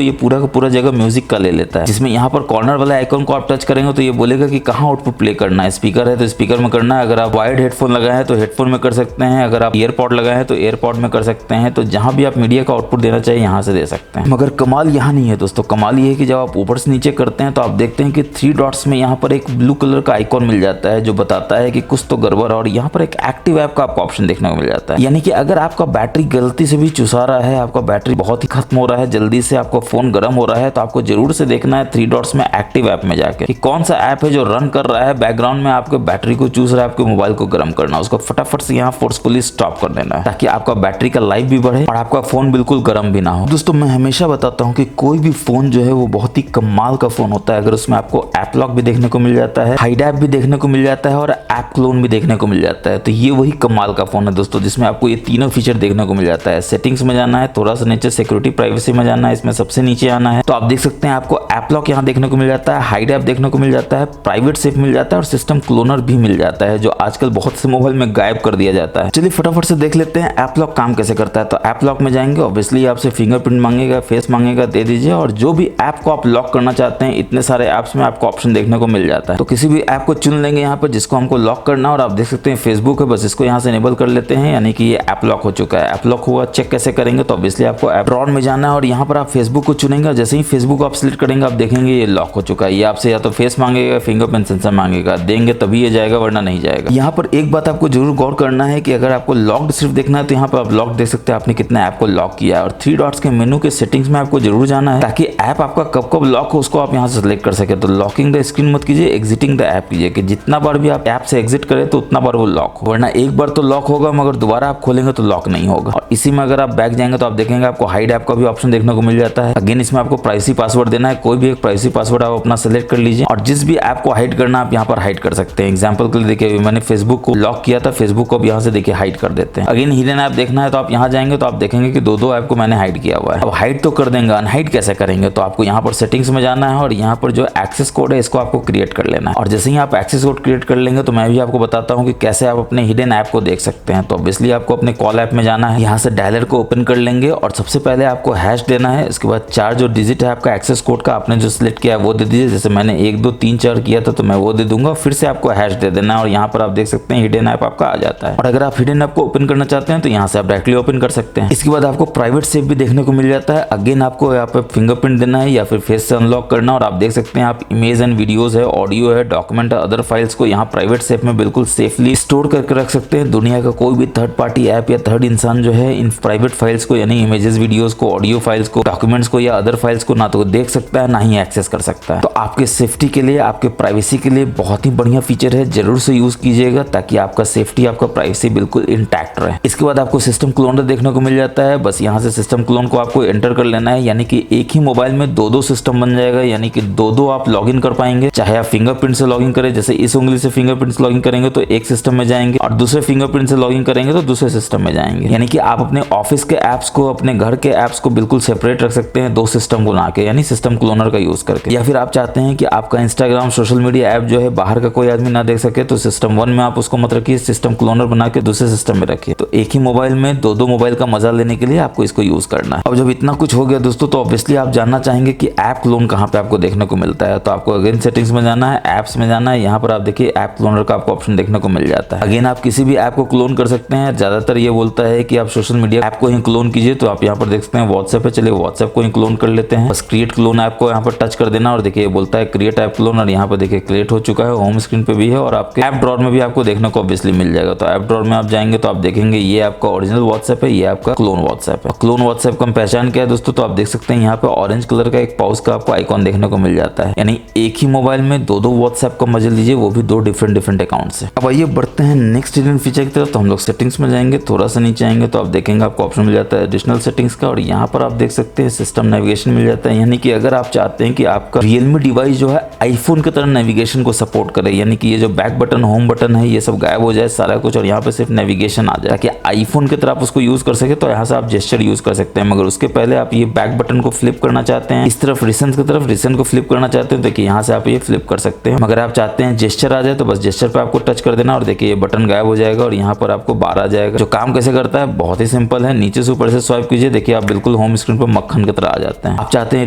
ये पूरा का पूरा जगह म्यूजिक का ले लेता है। जिसमें यहाँ पर कॉर्नर वाला आइकन को आप टच करेंगे तो ये बोलेगा कि कहाँ आउटपुट प्ले करना है। स्पीकर है तो स्पीकर में करना है, अगर आप वायर्ड हेडफोन लगाए हैं तो हेडफोन में कर सकते हैं, अगर आप ईयरपॉड लगाए हैं तो ईयरपॉड में कर सकते हैं। तो जहां भी आप मीडिया का आउटपुट देना चाहिए यहाँ से दे सकते हैं। मगर कमाल यहाँ नहीं है दोस्तों, कमाल ये है कि जब आप ऊपर से नीचे करते हैं तो आप देखते हैं कि 3 डॉट्स में यहाँ पर एक ब्लू कलर का आइकॉन मिल जाता है जो बताता है कि कुछ तो गड़बड़ है। और यहाँ पर एक एक्टिव ऐप का आपको ऑप्शन देखने को मिल जाता है। यानी कि अगर आपका बैटरी गलती से भी चुसा रहा है, आपका बैटरी बहुत ही खत्म हो रहा है, जल्दी से आपका फोन गर्म हो रहा है, तो आपको जरूर से देखना है 3 डॉट्स में एक्टिव ऐप में जाके कि कौन सा ऐप है जो रन कर रहा है बैकग्राउंड में, आपके बैटरी को चूस रहा है, आपके मोबाइल को गर्म करना। उसको फटाफट से यहाँ फोर्सफुली स्टॉप कर देना है ताकि आपका बैटरी का लाइफ भी बढ़े और आपका फोन बिल्कुल गर्म भी ना हो। दोस्तों मैं हमेशा बताता हूँ कि कोई भी फोन जो है वो बहुत ही कमाल का फोन होता है अगर उसमें आपको ऐप लॉक भी देखने को मिल जाता है, हाइड ऐप भी देखने को मिल जाता है और ऐप क्लोन भी देखने को मिल जाता है। तो ये वही कमाल का फोन है दोस्तों जिसमें आपको ये तीनों फीचर देखने को मिल जाता है। सेटिंग्स में जाना है, थोड़ा सा नीचे सिक्योरिटी प्राइवेसी में जाना है, इसमें सबसे नीचे आना है तो आप देख सकते हैं आपको ऐप लॉक यहाँ देखने को मिल जाता है, हाइड ऐप देखने को मिल जाता है, प्राइवेट सेफ मिल जाता है और सिस्टम क्लोनर भी मिल जाता है जो आजकल बहुत से मोबाइल में गायब कर दिया जाता है। चलिए फटाफट से देख लेते हैं ऐप लॉक काम कैसे करता है। तो ऐप लॉक में जाएंगे, ऑब्वियसली आपसे फिंगरप्रिंट मांगेगा, फेस मांगेगा, दे दीजिए और जो भी ऐप को आप लॉक करना चाहते हैं इतने सारे ऐप्स में आपको ऑप्शन देखने को मिल जाता है। तो किसी भी ऐप को चुन लेंगे यहाँ पर जिसको हमको लॉक करना और आप देख सकते हैं फेसबुक है, बस इसको यहाँ से इनेबल कर लेते हैं यानी कि ये ऐप लॉक हो चुका है। ऐप लॉक हुआ, चेक कैसे करेंगे तो ऑब्वियसली आपको ऐप ड्रॉन में जाना है और यहाँ पर आप फेसबुक को चुनेंगे और जैसे ही फेसबुक आप सिलेक्ट करेंगे आप देखेंगे ये लॉक हो चुका है। ये आपसे या तो फेस मांगेगा, फिंगरप्रिंट सेंसर मांगेगा, देंगे तभी ये जाएगा वरना नहीं जाएगा। यहाँ पर एक बात आपको जरूर गौर करना है कि अगर आपको लॉक्ड सिर्फ देखना है तो यहाँ पर आप लॉक देख सकते हैं आपने कितना ऐप को लॉक किया है और 3 डॉट्स के मेनू के सेटिंग्स में आपको जरूर जाना है ताकि ऐप आपका कब कब लॉक हो उसको आप यहाँ से सिलेक्ट कर सके। तो लॉकिंग द स्क्रीन मत कीजिए, एग्जिटिंग द ऐप कीजिए कि जितना बार भी आप ऐप से एग्जिट करें तो उतना बार वो लॉक हो, वरना एक बार तो लॉक होगा मगर दोबारा आप खोलेंगे तो लॉक नहीं होगा। और इसी में अगर आप बैक जाएंगे तो आप देखेंगे आपको हाइड ऐप का भी ऑप्शन देखने को मिल जाता है। अगेन इसमें आपको प्राइवेसी पासवर्ड देना है, कोई भी एक प्राइवेसी पासवर्ड आप अपना सेलेक्ट कर लीजिए और जिस भी ऐप को हाइड करना आप यहाँ पर हाइड कर सकते हैं। एग्जाम्पल के लिए देखिए मैंने फेसबुक को लॉक किया था, फेसबुक को अब यहाँ से देखिए हाइड कर देते हैं। अगेन हिडन ऐप देखना है तो आप यहाँ जाएंगे तो आप देखेंगे कि 2 ऐप को मैंने हाइड किया हुआ है। अब हाइड तो कर देंगे, अनहाइड कैसे करेंगे तो आपको यहाँ पर सेटिंग्स में जाना है और यहाँ पर जो एक्सेस कोड है इसको आपको क्रिएट कर लेना है और जैसे ही आप एक्सेस कोड क्रिएट कर लेंगे तो मैं भी आपको बताता हूँ कि कैसे आप अपने हिडन ऐप को देख सकते हैं। तो ऑब्वियसली आपको अपने कॉल ऐप में जाना है, यहाँ से डायलर को ओपन कर लेंगे और सबसे पहले आपको हैश देना है। इसके बाद 4 जो डिजिट है आपका एक्सेस कोड का आपने जो सिलेक्ट किया है वो दे दीजिए। जैसे मैंने 1 2 3 4 किया था तो मैं वो दे दूंगा, फिर से आपको हैश दे देना है और यहाँ पर आप देख सकते हैं हिडन ऐप आपका आ जाता है। और अगर आप हिडन ऐप को ओपन करना चाहते हैं तो यहाँ से आप डायरेक्टली ओपन कर सकते हैं। इसके बाद आपको प्राइवेट सेफ भी देखने को मिल जाता है। अगेन आपको यहाँ पे फिंगरप्रिंट देना है या फिर फेस से अनलॉक करना और आप देख सकते हैं आप इमेज एंड वीडियोस है, ऑडियो है, डॉक्यूमेंट है, अदर फाइल्स को यहाँ प्राइवेट सेफ में बिल्कुल सेफली स्टोर करके रख सकते हैं। दुनिया का कोई भी थर्ड पार्टी ऐप या थर्ड इंसान जो है इन प्राइवेट फाइल्स को यानी अपनी इमेजेस, वीडियोस को, ऑडियो फाइल्स को, डॉक्यूमेंट्स को या अदर फाइल्स को ना तो देख सकता है ना ही एक्सेस कर सकता है। तो आपके सेफ्टी के लिए, आपके प्राइवेसी के लिए बहुत ही बढ़िया फीचर है, जरूर से यूज कीजिएगा ताकि आपका सेफ्टी, आपका प्राइवेसी बिल्कुल इंटैक्ट रहे। इसके बाद आपको सिस्टम क्लोनर देखने को मिल जाता है। बस यहाँ से सिस्टम क्लोन को आपको एंटर कर लेना है, यानी कि एक ही मोबाइल में दो सिस्टम बन जाएगा, यानी कि दो आप लॉगिन कर पाएंगे। चाहे आप फिंगरप्रिंट से लॉगिन करें, जैसे इस उंगली से फिंगरप्रिंट से लॉगिन करेंगे तो एक सिस्टम में जाएंगे और दूसरे फिंगरप्रिंट से लॉगिन करेंगे तो दूसरे सिस्टम में जाएंगे। यानी कि आप अपने ऑफिस के एप्स को, अपने घर के एप्स को बिल्कुल सेपरेट रख सकते हैं दो सिस्टम को बना के, यानी सिस्टम क्लोनर का यूज करके। या फिर आप चाहते हैं कि आपका इंस्टाग्राम, सोशल मीडिया ऐप जो है बाहर का कोई आदमी ना देख सके, तो सिस्टम 1 में आप उसको मत रखिए, सिस्टम क्लोनर बना के दूसरे सिस्टम में रखिए। तो एक ही मोबाइल में दो मोबाइल का मजा लेने के लिए आपको इसको यूज करना है। अब जब इतना कुछ हो गया दोस्तों, तो ऑब्वियसली आप जानना चाहेंगे कि ऐप क्लोन कहाँ पे आपको देखने को मिलता है। तो आपको अगेन सेटिंग्स में जाना है, एप्स में जाना है। यहाँ पर आप देखिए ऐप क्लोनर का आपको ऑप्शन देखने को मिल जाता है। अगेन आप किसी भी ऐप को क्लोन कर सकते हैं। ज्यादातर ये बोलता है कि आप सोशल मीडिया ऐप को ही क्लोन कीजिए, तो आप यहाँ पर देख सकते हैं व्हाट्सएप है, चलिए व्हाट्सएप को ही क्लोन कर लेते हैं। बस क्रिएट क्लोन ऐप को यहाँ पर टच कर देना और देखिए बोलता है क्रिएट ऐप क्लोन, और यहाँ पर देखिए क्रिएट हो चुका है, होम स्क्रीन पे भी है और आपके ऐप ड्रॉअर में भी आपको देखने को ऑब्वियसली मिल जाएगा। तो ऐप ड्रॉअर में आप जाएंगे तो आप देखेंगे ये आपका ओरिजिनल व्हाट्सएप है, ये आपका क्लोन व्हाट्सएप है। क्लोन व्हाट्सएप का पहचान क्या है दोस्तों, तो आप देख सकते हैं यहाँ पे ऑरेंज कलर का एक पाउस का आपको आइकॉन देखने को मिल जाता है, यानी एक ही मोबाइल में दो व्हाट्सएप का मजा लीजिए, वो भी दो डिफरेंट अकाउंट से। अब आइए बढ़ते हैं नेक्स्ट हिडन फीचर की तरफ। तो हम लोग सेटिंग्स में जाएंगे, थोड़ा सा नीचे आएंगे तो आप देखेंगे आपको ऑप्शन मिल जाता है एडिशनल सेटिंग्स का, और यहाँ पर आप देख सकते हैं सिस्टम नेविगेशन मिल जाता है। यानी कि अगर आप चाहते हैं कि आपका रियलमी डिवाइस जो है आईफोन की तरह नेविगेशन को सपोर्ट करे, यानी कि ये जो बैक बटन, होम बटन है, ये सब गायब हो जाए सारा कुछ और यहाँ पे सिर्फ नेविगेशन आ जाए, ताकि आईफोन की तरह आप उसको यूज कर सके, तो यहाँ से आप जेस्चर यूज कर सकते हैं। मगर उसके पहले आप ये बैक बटन को फ्लिप करना चाहते हैं इस तरफ रिसेंट की तरफ, रिसेंट को फ्लिप करना चाहते हैं, देखिए यहाँ से आप ये फ्लिप कर सकते हैं। मगर आप चाहते हैं जेस्चर आ जाए तो बस जेस्चर पे आपको टच कर देना और देखिए ये बटन गायब हो जाएगा और यहाँ पर आपको बार आ जाएगा। जो काम कैसे करता है बहुत ही सिंपल है, नीचे से ऊपर से स्वाइप कीजिए, देखिए आप बिल्कुल होम स्क्रीन पर मक्खन की तरह आ जाते हैं। आप चाहते हैं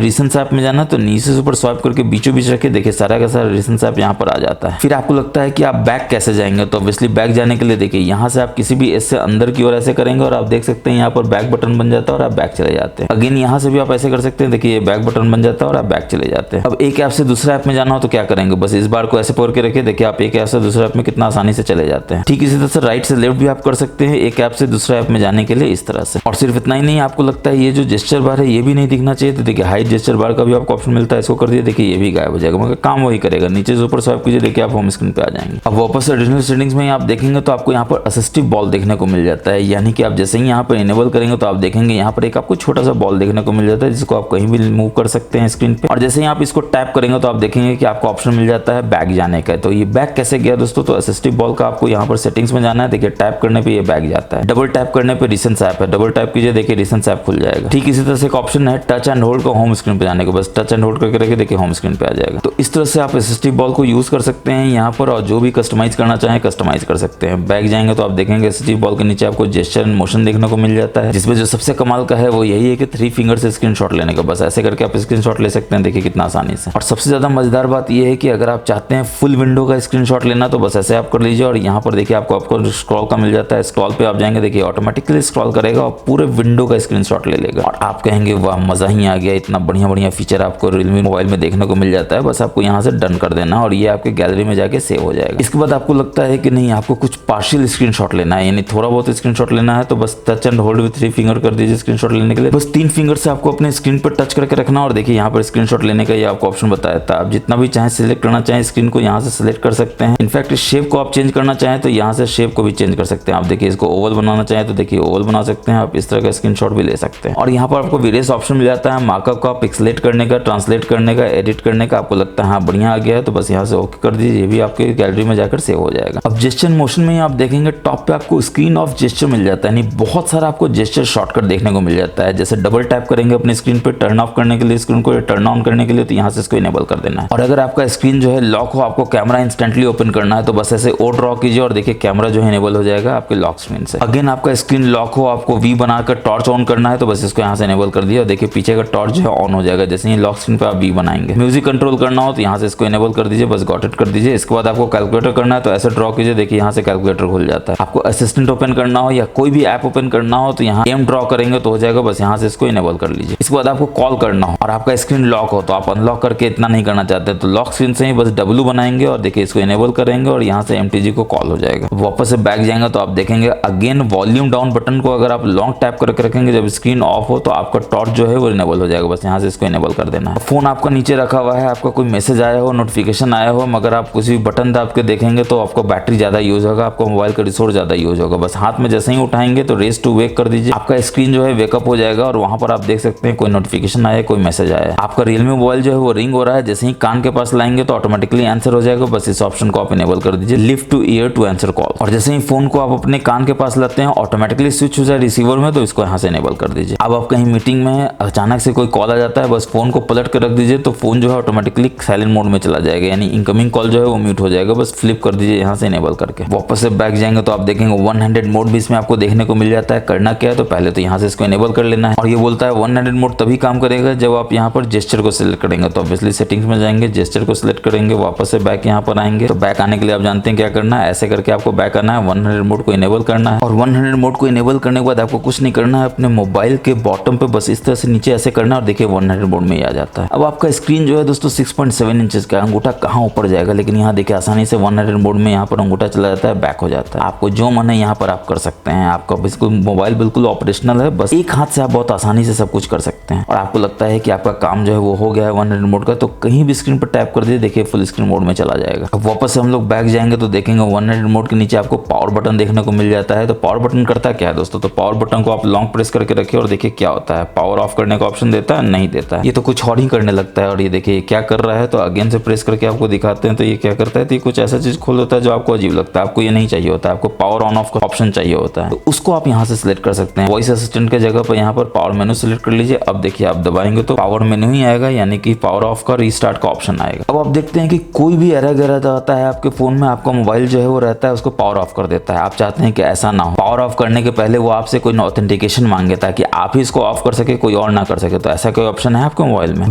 रिसेंट ऐप में जाना तो नीचे से ऊपर स्वाइप करके बीचों बीच रखिए, देखिए सारा का सारा रिसेंट ऐप यहाँ पर आ जाता है। फिर आपको लगता है कि आप बैक कैसे जाएंगे, तो ऑब्वियसली बैक जाने के लिए देखिए यहाँ से आप किसी भी एज से अंदर की ओर ऐसे करेंगे और आप देख सकते हैं यहाँ पर बैक बटन बन जाता है और आप बैक चले जाते हैं। अगेन यहाँ से भी आप ऐसे कर सकते हैं, देखिए ये बैक बटन बन जाता है और आप बैक चले जाते हैं। अब एक ऐप से दूसरा ऐप में जाना हो तो क्या करेंगे, बस इस बार को ऐसे पकड़ के रखिए, देखिए आप एक ऐप से दूसरे ऐप में कितना आसानी से चले जाते हैं। ठीक इसी तरह से राइट से लेफ्ट भी आप कर सकते हैं एक ऐप से दूसरा ऐप में जाने के लिए इस तरह से। और सिर्फ इतना ही नहीं, आपको लगता है ये जो जेस्चर बार है ये भी नहीं दिखना चाहिए, तो देखिए हाइड जेस्चर बार का भी आपको ऑप्शन मिलता है, इसको कर दिए, देखिए ये भी गायब हो जाएगा, मगर काम वही करेगा। नीचे से ऊपर स्वाइप कीजिए, देखिए आप होम स्क्रीन पे आ जाएंगे। अब वापस एडिशनल सेटिंग्स में आप देखेंगे तो आपको यहाँ पर असिस्टिव बॉल देखने को मिल जाता है, यानी कि आप जैसे ही यहाँ पर इनेबल करेंगे तो आप देखेंगे यहाँ पर एक आपको छोटा सा बॉल देखने को मिल जाता है, जिसको आप कहीं भी मूव कर सकते हैं स्क्रीन पे। और जैसे ही आप इसको टैप करेंगे तो आप देखेंगे कि आपको ऑप्शन मिल जाता है बैक जाने का। तो ये बैक कैसे गया दोस्तों, तो असिस्टिव बॉल का आपको यहाँ पर सेटिंग्स में जाना है, देखिए टैप करने पे ये बैक जाता है, डबल टैप करने पे रिसेंट ऐप है, डबल टैप कीजिए, देखिए रिसेंट ऐप खुल जाएगा। ठीक इसी तरह से एक ऑप्शन है टच एंड होल्ड का होम स्क्रीन पे जाने को, बस टच एंड होल्ड करके रखिए, देखिए होम स्क्रीन पे आ जाएगा। तो इस तरह से आप असिस्टिव बॉल को यूज कर सकते हैं यहाँ पर, और जो भी कस्टमाइज करना चाहें कस्टमाइज कर सकते हैं। बैक जाएंगे तो आप देखेंगे असिस्टिव बॉल के नीचे आपको जेस्चर एंड मोशन देखने को मिल जाता है, जिसमें जो सबसे कमाल का है वो यही है कि 3 फिंगर से स्क्रीनशॉट लेने का, बस ऐसे करके आप स्क्रीनशॉट ले सकते हैं, देखिए कितना आसानी से। और सबसे ज्यादा मजेदार बात यह है कि अगर आप चाहते हैं फुल विंडो का स्क्रीनशॉट लेना तो बस ऐसे आप कर लीजिए, और यहाँ पर देखिए आपको स्क्रॉल का मिल जाता है, स्क्रॉल पे आप जाएंगे, देखिए ऑटोमेटिकली स्क्रॉल करेगा और पूरे विंडो का स्क्रीनशॉट ले लेगा, और आप कहेंगे वाह मजा ही आ गया, इतना बढ़िया फीचर आपको रियलमी मोबाइल में देखने को मिल जाता है। बस आपको यहाँ से डन कर देना और ये आपके गैलरी में जाके सेव हो जाएगा। इसके बाद आपको लगता है कि नहीं आपको कुछ पार्शियल स्क्रीनशॉट लेना है, यानी थोड़ा बहुत स्क्रीनशॉट लेना है, तो बस touch and hold with 3 finger कर दीजिए स्क्रीनशॉट लेने के लिए। बस 3 फिंगर से आपको अपने स्क्रीन पर टच करके रखना, और देखिए यहाँ पर स्क्रीनशॉट लेने का ये आपको ऑप्शन बताया था। आप जितना भी चाहे सिलेक्ट करना चाहें स्क्रीन को यहाँ से सिलेक्ट कर सकते हैं। इनफैक्ट शेप को आप चेंज करना चाहें तो यहाँ से शेप को भी चेंज कर सकते हैं। आप देखिए इसको ओवल बनाना चाहें तो देखिए ओवल बना सकते हैं, आप इस तरह का स्क्रीनशॉट भी ले सकते हैं। और यहाँ पर आपको वेरियस ऑप्शन मिल जाता है, मार्कअप का, पिक्सलेट करने का, ट्रांसलेट करने का, एडिट करने का। आपको लगता है हाँ बढ़िया आ गया है तो बस यहाँ से ओके कर दीजिए, ये भी आपके गैलरी में जाकर सेव हो जाएगा। अब जेस्चर मोशन में आप देखेंगे टॉप पे आपको स्क्रीन ऑफ जेस्चर मिल जाता है, यानी बहुत सारा आपको जेस्चर शॉर्टकट देखने को मिल जाता है। जैसे डबल टैप करेंगे अपनी स्क्रीन पे टर्न ऑफ करने के लिए स्क्रीन को, टर्न ऑन करने के लिए, तो यहाँ से इसको इनेबल कर देना है। और अगर आपका स्क्रीन जो है लॉक हो, आपको कैमरा इंस्टेंटली ओपन करना है तो बस ऐसे ओ ड्रॉ कीजिए और देखिए कैमरा जो है इनेबल हो जाएगा आपके लॉक स्क्रीन से। अगेन आपका स्क्रीन लॉक हो, आपको वी बनाकर टॉर्च ऑन करना है तो बस इसको यहाँ से इनेबल कर दिया और देखिए पीछे का टॉर्च जो है ऑन हो जाएगा जैसे ही लॉक स्क्रीन पे आप वी बनाएंगे। म्यूजिक कंट्रोल करना हो तो यहाँ से इसको इनेबल कर दीजिए, बस गॉट इट कर दीजिए। इसके बाद आपको कैलकुलेटर करना है तो ऐसे ड्रॉ कीजिए, देखिए यहाँ से कैलकुलेटर खुल जाता है। आपको असिस्टेंट ओपन करना हो या कोई भी ऐप ओपन करना हो तो यहाँ गेम ड्रॉ करेंगे तो हो जाएगा, बस यहाँ से इसको इनेबल कर लीजिए। इसके बाद आपको कॉल करना हो और आपका स्क्रीन लॉक हो तो आप अनलॉक करके इतना नहीं करना चाहते तो लॉक स्क्रीन से ही बस W बनाएंगे और देखिए इसको इनेबल करेंगे और यहाँ से MTG को कॉल हो जाएगा। वापस से बैक जाएंगे तो आप देखेंगे अगेन वॉल्यूम डाउन बटन को अगर आप लॉन्ग टैप करके करके रखेंगे, जब स्क्रीन ऑफ हो तो आपका टॉर्च जो है वो इनेबल हो जाएगा। बस यहाँ से इसको इनेबल कर देना है। फोन आपका नीचे रखा हुआ है, आपका कोई मैसेज आया हो, नोटिफिकेशन आया हो, मगर आप किसी भी बटन दाब के देखेंगे तो आपको बैटरी ज्यादा यूज होगा, आपको मोबाइल का रिसोर्स ज्यादा यूज होगा। बस हाथ में जैसे ही उठाएंगे तो रेस टू वेक कर दीजिए, आपका स्क्रीन जो है वेकअप हो जाएगा और वहां पर आप देख सकते हैं कोई नोटिफिकेशन आया, कोई मैसेज आया। आपका रियलमी मोबाइल जो है वो रिंग हो रहा है, जैसे ही कान के पास लाएंगे तो ऑटोमेटिकली आंसर हो जाएगा। बस इस ऑप्शन को आप इनेबल कर दीजिए, lift to ear to answer call. और जैसे ही फोन को आप अपने कान के पास लाते हैं ऑटोमेटिकली स्विच हो जाए रिसीवर में, तो इसको यहाँ से इनेबल कर दीजिए। अब आप कहीं मीटिंग में अचानक से कोई कॉल आ जाता है, बस फोन को पलट कर रख दीजिए तो फोन जो है ऑटोमेटिकली साइलेंट मोड में चला जाएगा, यानी इनकमिंग कॉल जो है वो म्यूट हो जाएगा। बस फ्लिप कर दीजिए यहाँ से इनेबल करके। वापस से बैक जाएंगे तो आप देखेंगे 100 मोड भी इसमें आपको देखने को मिल जाता है। करना क्या है, तो पहले तो यहाँ से इसको इनेबल कर लेना है। और ये बोलता है 100 मोड तभी काम करेगा जब आप यहाँ पर जेस्चर को सिलेक्ट करेंगे। तो ऑब्वियसली सेटिंग्स में जाएंगे, जेस्चर को सिलेक्ट करेंगे, वापस से बैक यहाँ पर आएंगे। तो बैक आने के लिए आप जानते हैं क्या करना है, ऐसे करके आपको बैक आना है, 100 मोड को इनेबल करना है। और 100 मोड को इनेबल करने के बाद आपको कुछ नहीं करना है, अपने मोबाइल के बॉटम पे बस इस तरह से नीचे ऐसे करना है और देखिए 100 मोड में ही आ जाता है। अब आपका स्क्रीन जो है दोस्तों 6.7 इंचेस का, अंगूठा कहाँ ऊपर जाएगा, लेकिन यहाँ देखिए आसानी से 100 मोड में यहाँ पर अंगूठा चला जाता है, बैक हो जाता है। आपको जो मन है यहाँ पर आप कर सकते हैं। आपका बिल्कुल मोबाइल बिल्कुल ऑपरेशनल है, बस एक हाथ से आप बहुत आसानी से सब कुछ कर सकते हैं। और आपको लगता है कि आपका काम जो है वो हो गया है 100 मोड का, तो कहीं भी स्क्रीन पर टैप कर दीजिए, देखिए फुल स्क्रीन मोड में चला जाएगा। अब वापस से हम लोग बैक जाएंगे तो देखेंगे 100 मोड के नीचे आपको पावर बटन देखने को मिल जाता है। तो पावर बटन करता क्या है दोस्तों, तो पावर बटन को आप लॉन्ग प्रेस करके रखिए और देखिए क्या होता है, पावर ऑफ करने का ऑप्शन देता है, नहीं देता है। ये तो कुछ और ही करने लगता है। और ये देखिए क्या कर रहा है, तो अगेन से प्रेस करके आपको दिखाते हैं तो ये क्या करता है, तो ये कुछ ऐसा चीज खोल देता है जो आपको अजीब लगता है। आपको ये नहीं चाहिए होता है, आपको पावर ऑन ऑफ का ऑप्शन चाहिए होता है, तो उसको आप यहाँ से सिलेक्ट कर सकते हैं। वॉइस असिस्टेंट के जगह पर यहाँ पर पावर मेनू सिलेक्ट कर लीजिए। अब देखिए आप दबाएंगे तो पावर मेनू ही आएगा, यानी कि पावर ऑफ का रीस्टार्ट का ऑप्शन आएगा। अब आप देखते हैं कि कोई भी एरर गैरर आता है आपके फोन में, आपका मोबाइल जो है वो रहता है उसको पावर ऑफ कर देता है। आप चाहते हैं कि ऐसा ना हो, पावर ऑफ करने के पहले वो आपसे कोई ऑथेंटिकेशन मांगे ताकि आप ही इसको ऑफ कर सके, कोई और ना कर सके। तो ऐसा कोई ऑप्शन है आपके मोबाइल में?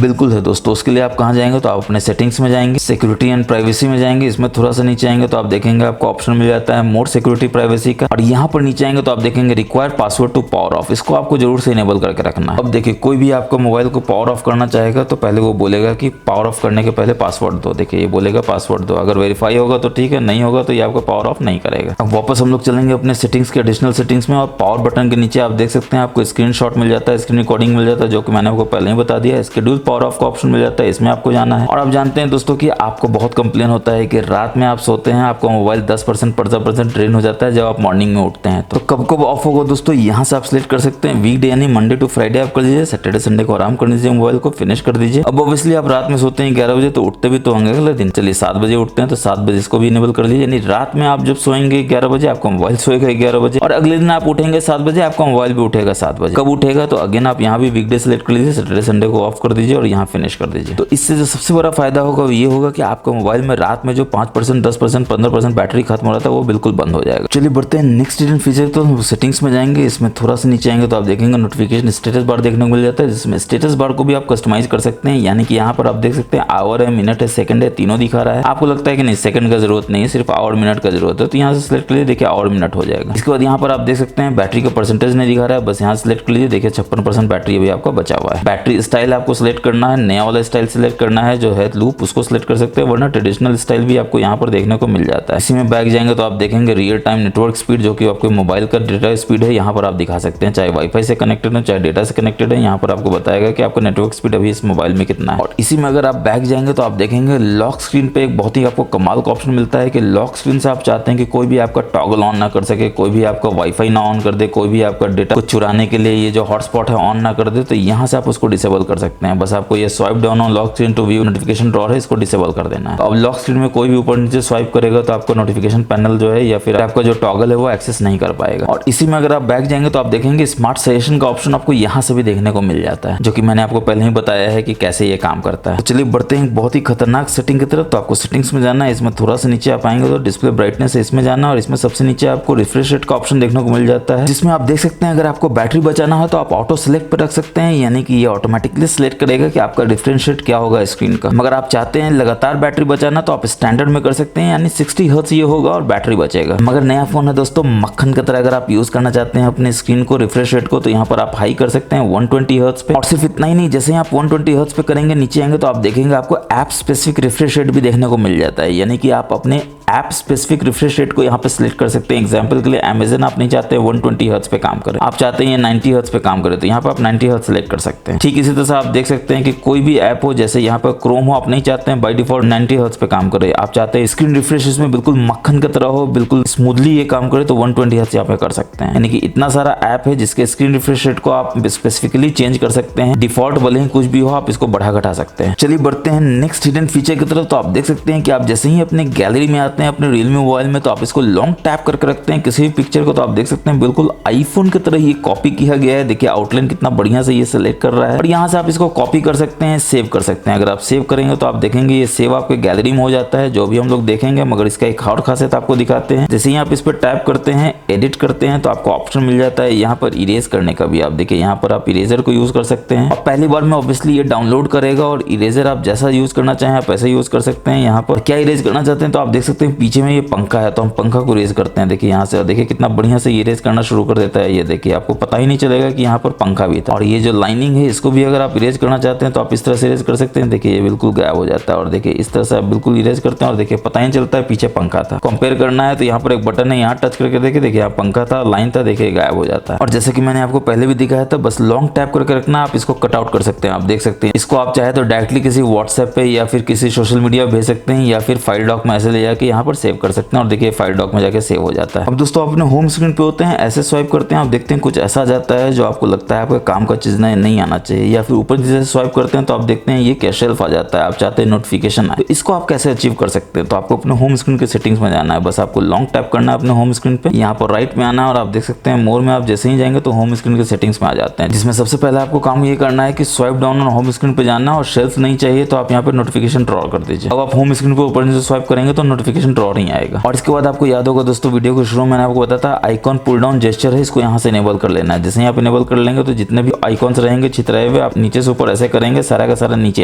बिल्कुल है दोस्तों। उसके लिए आप कहाँ जाएंगे, तो आप अपने सेटिंग्स में जाएंगे, सिक्योरिटी एंड प्राइवेसी में जाएंगे। इसमें थोड़ा सा नीचे आएंगे तो आप देखेंगे आपको ऑप्शन मिल जाता है मोर सिक्योरिटी प्राइवेसी का। और यहाँ पर नीचे आएंगे तो आप देखेंगे require password to power off, इसको आपको जरूर से इनेबल करके रखना है। अब देखिए कोई भी आपका मोबाइल को पावर ऑफ करना चाहेगा तो पहले वो बोलेगा कि पावर ऑफ करने के पहले पासवर्ड दो। देखिए ये बोलेगा पासवर्ड दो, अगर वेरीफाई होगा तो ठीक है, नहीं होगा तो ये आपको पावर ऑफ नहीं करेगा। अब वापस हम लोग चलेंगे अपने सेटिंग्स के एडिशनल सेटिंग्स में, और पावर बटन के नीचे आप देख सकते हैं आपको स्क्रीनशॉट मिल जाता है, स्क्रीन रिकॉर्डिंग मिल जाता है, जो कि मैंने आपको पहले ही बता दिया। शेड्यूल पावर ऑफ का ऑप्शन मिल जाता है, इसमें आपको जाना है। और आप जानते हैं दोस्तों कि आपको बहुत कंप्लेन होता है कि रात में आप सोते हैं आपका मोबाइल 10% 15% ड्रेन हो जाता है जब आप मॉर्निंग में उठते हैं। तो कब कब ऑफ होगा दोस्तों, यहाँ से आप सिलेक्ट कर सकते हैं। वीकडे यानी मंडे टू फ्राइडे आप कर लीजिए, सैटरडे संडे को आराम कर लीजिए, मोबाइल को फिनिश कर दीजिए। अब ऑब्वियसली आप रात में सोते हैं 11 बजे, तो उठते भी तो होंगे अगले दिन, चलिए 7 बजे उठते हैं तो 7 बजे इसको भी इनेबल कर लीजिए। यानी रात में आप जब सोएंगे 11 बजे आपका मोबाइल सोएगा 11 बजे, और अगले दिन आप उठेंगे 7 बजे आपका मोबाइल भी उठेगा 7 बजे। कब उठेगा, तो अगेन आप यहाँ भी वीकडे सिलेक्ट कर लीजिए, सैटरडे संडे को ऑफ कर दीजिए और यहाँ फिनिश कर दीजिए। तो इससे जो सबसे बड़ा फायदा होगा वो ये होगा कि आपका मोबाइल में रात में जो 5% 10% 15% बैटरी खत्म हो रहा था वो बिल्कुल बंद हो जाएगा। चलिए बढ़ते हैं नेक्स्ट हिडन फीचर। तो सेटिंग्स में जाएंगे, इसमें थोड़ा सा नीचे आएंगे तो आप देखेंगे नोटिफिकेशन स्टेटस बार देखने को मिल जाता है, जिसमें स्टेटस बार को भी आप कस्टमाइज कर सकते हैं। यानी कि यहाँ पर आप देख सकते हैं आवर है, मिनट है, सेकंड है, तीनों दिखा रहा है। आपको लगता है कि नहीं सेकंड का जरूरत नहीं है, सिर्फ आवर मिनट का जरूरत है, तो यहाँ से सिलेक्ट कर लीजिए, देखिए आवर मिनट हो जाएगा। इसके बाद यहाँ पर आप देख सकते हैं बैटरी का परसेंटेज नहीं दिखा रहा है, बस यहाँ सिलेक्ट कर लीजिए, देखिए 56% बैटरी अभी आपका बचा हुआ है। बैटरी स्टाइल आपको सिलेक्ट करना है, नया वाला स्टाइल सिलेक्ट करना है जो है लूप, उसको सिलेक्ट कर सकते हैं, वरना ट्रेडिशनल स्टाइल भी आपको यहाँ पर देखने को मिल जाता है। इसी में बैक जाएंगे तो आप देखेंगे रियल टाइम नेटवर्क स्पीड, जो कि आपके मोबाइल का डेटा स्पीड है, यहाँ पर आप दिखा सकते हैं, चाहे वाईफाई से कनेक्टेड है चाहे डेटा से कनेक्टेड है, यहाँ पर आपको बताएगा कि आपका नेटवर्क स्पीड अभी इस मोबाइल में कितना है। और इसी में अगर आप बैक जाएंगे तो आप देखेंगे लॉक स्क्रीन पे एक बहुत ही आपको कमाल का ऑप्शन मिलता है कि लॉक स्क्रीन से आप चाहते हैं कि कोई भी आपका टॉगल ऑन ना कर सके, कोई भी आपका वाईफाई ना ऑन कर दे, कोई भी आपका डेटा को चुराने के लिए ये जो हॉटस्पॉट है ऑन ना कर दे, तो यहाँ से आप उसको डिसेबल कर सकते हैं। बस आपको ये swipe down on lock screen to view notification drawer है, इसको डिसेबल कर देना है। अब लॉक स्क्रीन में कोई भी ऊपर नीचे स्वाइप करेगा तो आपका नोटिफिकेशन पैनल जो है या फिर आपका जो टॉगल है वो एक्सेस नहीं कर पाएगा। और इसी में अगर आप बैक जाएंगे तो आप देखेंगे स्मार्ट सजेशन का ऑप्शन आपको यहाँ से भी देखने को मिल जाता है, जो कि मैंने आपको पहले ही बताया है कि कैसे ये काम करता है। तो चलिए बढ़ते हैं बहुत ही खतरनाक सेटिंग की तरफ। तो आपको सेटिंग्स में जाना है, इसमें थोड़ा सा नीचे आप आएंगे तो डिस्प्ले ब्राइटनेस है, इसमें जाना, और इसमें सबसे नीचे आपको रिफ्रेश रेट का ऑप्शन देखने को मिल जाता है, जिसमें आप देख सकते हैं अगर आपको बैटरी बचाना हो तो आप ऑटो सिलेक्ट पर रख सकते हैं, यानी कि ये ऑटोमेटिकली सिलेक्ट करेगा कि आपका रिफ्रेश रेट क्या होगा स्क्रीन का। मगर आप चाहते हैं लगातार बैटरी बचाना तो आप स्टैंडर्ड में कर सकते हैं, यानी 60 हर्ट्ज ये होगा और बैटरी बचेगा। मगर नया फोन है दोस्तों, मक्खन की तरह अगर आप यूज करना चाहते हैं अपने स्क्रीन को रिफ्रेश रेट को, तो यहाँ पर आप हाई कर सकते हैं 120 हर्ट्ज पे। और सिर्फ इतना ही नहीं, जैसे ही आप 120 हर्ट्ज पे करेंगे नीचे आएंगे तो आप देखेंगे आपको ऐप स्पेसिफिक रिफ्रेश रेट भी देखने को मिल जाता है, यानी कि आप अपने ऐप स्पेसिफिक रिफ्रेश रेट को यहाँ पे सिलेक्ट कर सकते हैं। एग्जांपल के लिए अमेजन आप नहीं चाहते 120 हर्ट्ज पे काम करे, आप चाहते हैं 90 हर्ट्ज पे काम करे, तो यहाँ पे आप 90 हर्ट्ज सेलेक्ट कर सकते हैं। ठीक इसी तरह से आप देख सकते हैं कि कोई भी ऐप हो, जैसे यहाँ पर क्रोम हो, आप नहीं चाहते हैं बाय डिफॉल्ट 90 हर्ट्ज पे काम करे, आप चाहते हैं स्क्रीन रिफ्रेश इसमें बिल्कुल मक्खन की तरह हो, बिल्कुल स्मूथली ये काम करे, तो 120 हर्ट्ज यहाँ पे कर सकते हैं। यानी कि इतना सारा ऐप है जिसके स्क्रीन रिफ्रेश रेट को आप स्पेसिफिकली चेंज कर सकते हैं। डिफॉल्ट भले ही कुछ भी हो, आप इसको बढ़ा घटा सकते हैं। चलिए बढ़ते हैं नेक्स्ट हिडन फीचर की तरफ। तो आप देख सकते हैं कि आप जैसे ही अपने गैलरी में आते हैं अपने रियलमी मोबाइल में, तो आप इसको लॉन्ग टैप करके रखते हैं किसी भी पिक्चर को, तो आप देख सकते हैं बिल्कुल आईफोन की तरह ये कॉपी किया गया है। देखिए आउटलाइन कितना बढ़िया से ये सेलेक्ट कर रहा है, और यहाँ से आप इसको कॉपी कर सकते हैं, सेव कर सकते हैं। अगर आप सेव करेंगे तो आप देखेंगे ये सेव आपके गैलरी में हो जाता है, जो भी हम लोग देखेंगे। मगर इसका एक और खासियत आपको दिखाते हैं, जैसे ही आप इस पर टैप करते हैं, एडिट करते हैं, तो आपको ऑप्शन मिल जाता है यहाँ पर इरेज करने का भी। आप देखिए यहाँ पर आप इरेजर को यूज कर सकते हैं, और पहली बार में ऑब्वियसली ये डाउनलोड करेगा, और इरेजर आप जैसा यूज करना चाहें आप ऐसा यूज कर सकते हैं। यहाँ पर क्या इरेज करना चाहते हैं, तो आप देख सकते हैं पीछे में ये पंखा है, तो हम पंखा को इरेज करते हैं। देखिए यहाँ से देखिए कितना बढ़िया से इरेज करना शुरू कर देता है। ये देखिए आपको पता ही नहीं चलेगा कि यहाँ पर पंखा भी था। और ये जो लाइनिंग है इसको भी अगर आप इरेज करना चाहते हैं तो आप इस तरह से इरेज कर सकते हैं। देखिए ये बिल्कुल गायब हो जाता है, और देखिए इस तरह से आप बिल्कुल इरेज करते हैं, और देखिए पता ही नहीं चलता है पीछे पंखा था। कंपेयर करना है तो यहाँ पर एक बटन है, यहाँ टच करके देखिए यहाँ पंखा था, लाइन था, देखिए गायब हो जाता है। और जैसे कि मैंने आपको पहले भी दिखाया था, बस लॉन्ग टैप करके रखना, आप इसको कट आउट कर सकते हैं। आप देख सकते हैं इसको आप चाहे तो डायरेक्टली किसी व्हाट्सएप पे या फिर किसी सोशल मीडिया भेज सकते हैं, या फिर फाइल डॉक में ऐसे ले जाके यहाँ पर सेव कर सकते हैं, और देखिए फाइल डॉक में जाके सेव हो जाता है। अब दोस्तों अपने होम स्क्रीन पे होते हैं, ऐसे स्वाइप करते हैं, आप देखते हैं कुछ ऐसा आ जाता है जो आपको लगता है आपके काम का चीज नहीं आना चाहिए, या फिर ऊपर जैसे स्वाइप करते हैं तो आप देखते हैं ये क्या शेल्फ आ जाता है, आप चाहते हैं नोटिफिकेशन आए। तो इसको आप कैसे अचीव कर सकते हैं, तो आपको अपने होम स्क्रीन के सेटिंग्स में जाना है। बस आपको लॉन्ग टैप करना है अपने होम स्क्रीन पे, यहाँ पर राइट में आना है, और आप देख सकते हैं मोर में आप जैसे ही जाएंगे तो होम स्क्रीन के सेटिंग्स में आ जाते हैं, जिसमें सबसे पहले आपको काम ये करना है कि स्वाइप डाउन और होम स्क्रीन पे जाना है, और शेल्फ नहीं चाहिए तो आप यहाँ पे नोटिफिकेशन ड्रॉ कर दीजिए। अब आप होम स्क्रीन पे ऊपर नीचे स्वाइप करेंगे तो नोटिफिकेशन ड्रॉ नहीं आएगा। और इसके बाद आपको याद होगा दोस्तों वीडियो के शुरू में मैंने आपको बताया था आइकॉन पुल डाउन जेस्चर है, इसको यहाँ से इनेबल कर लेना है। जैसे ही आप इनेबल कर लेंगे तो जितने भी आइकॉन्स रहेंगे छितराए हुए, आप नीचे से ऊपर ऐसे करेंगे सारा का सारा नीचे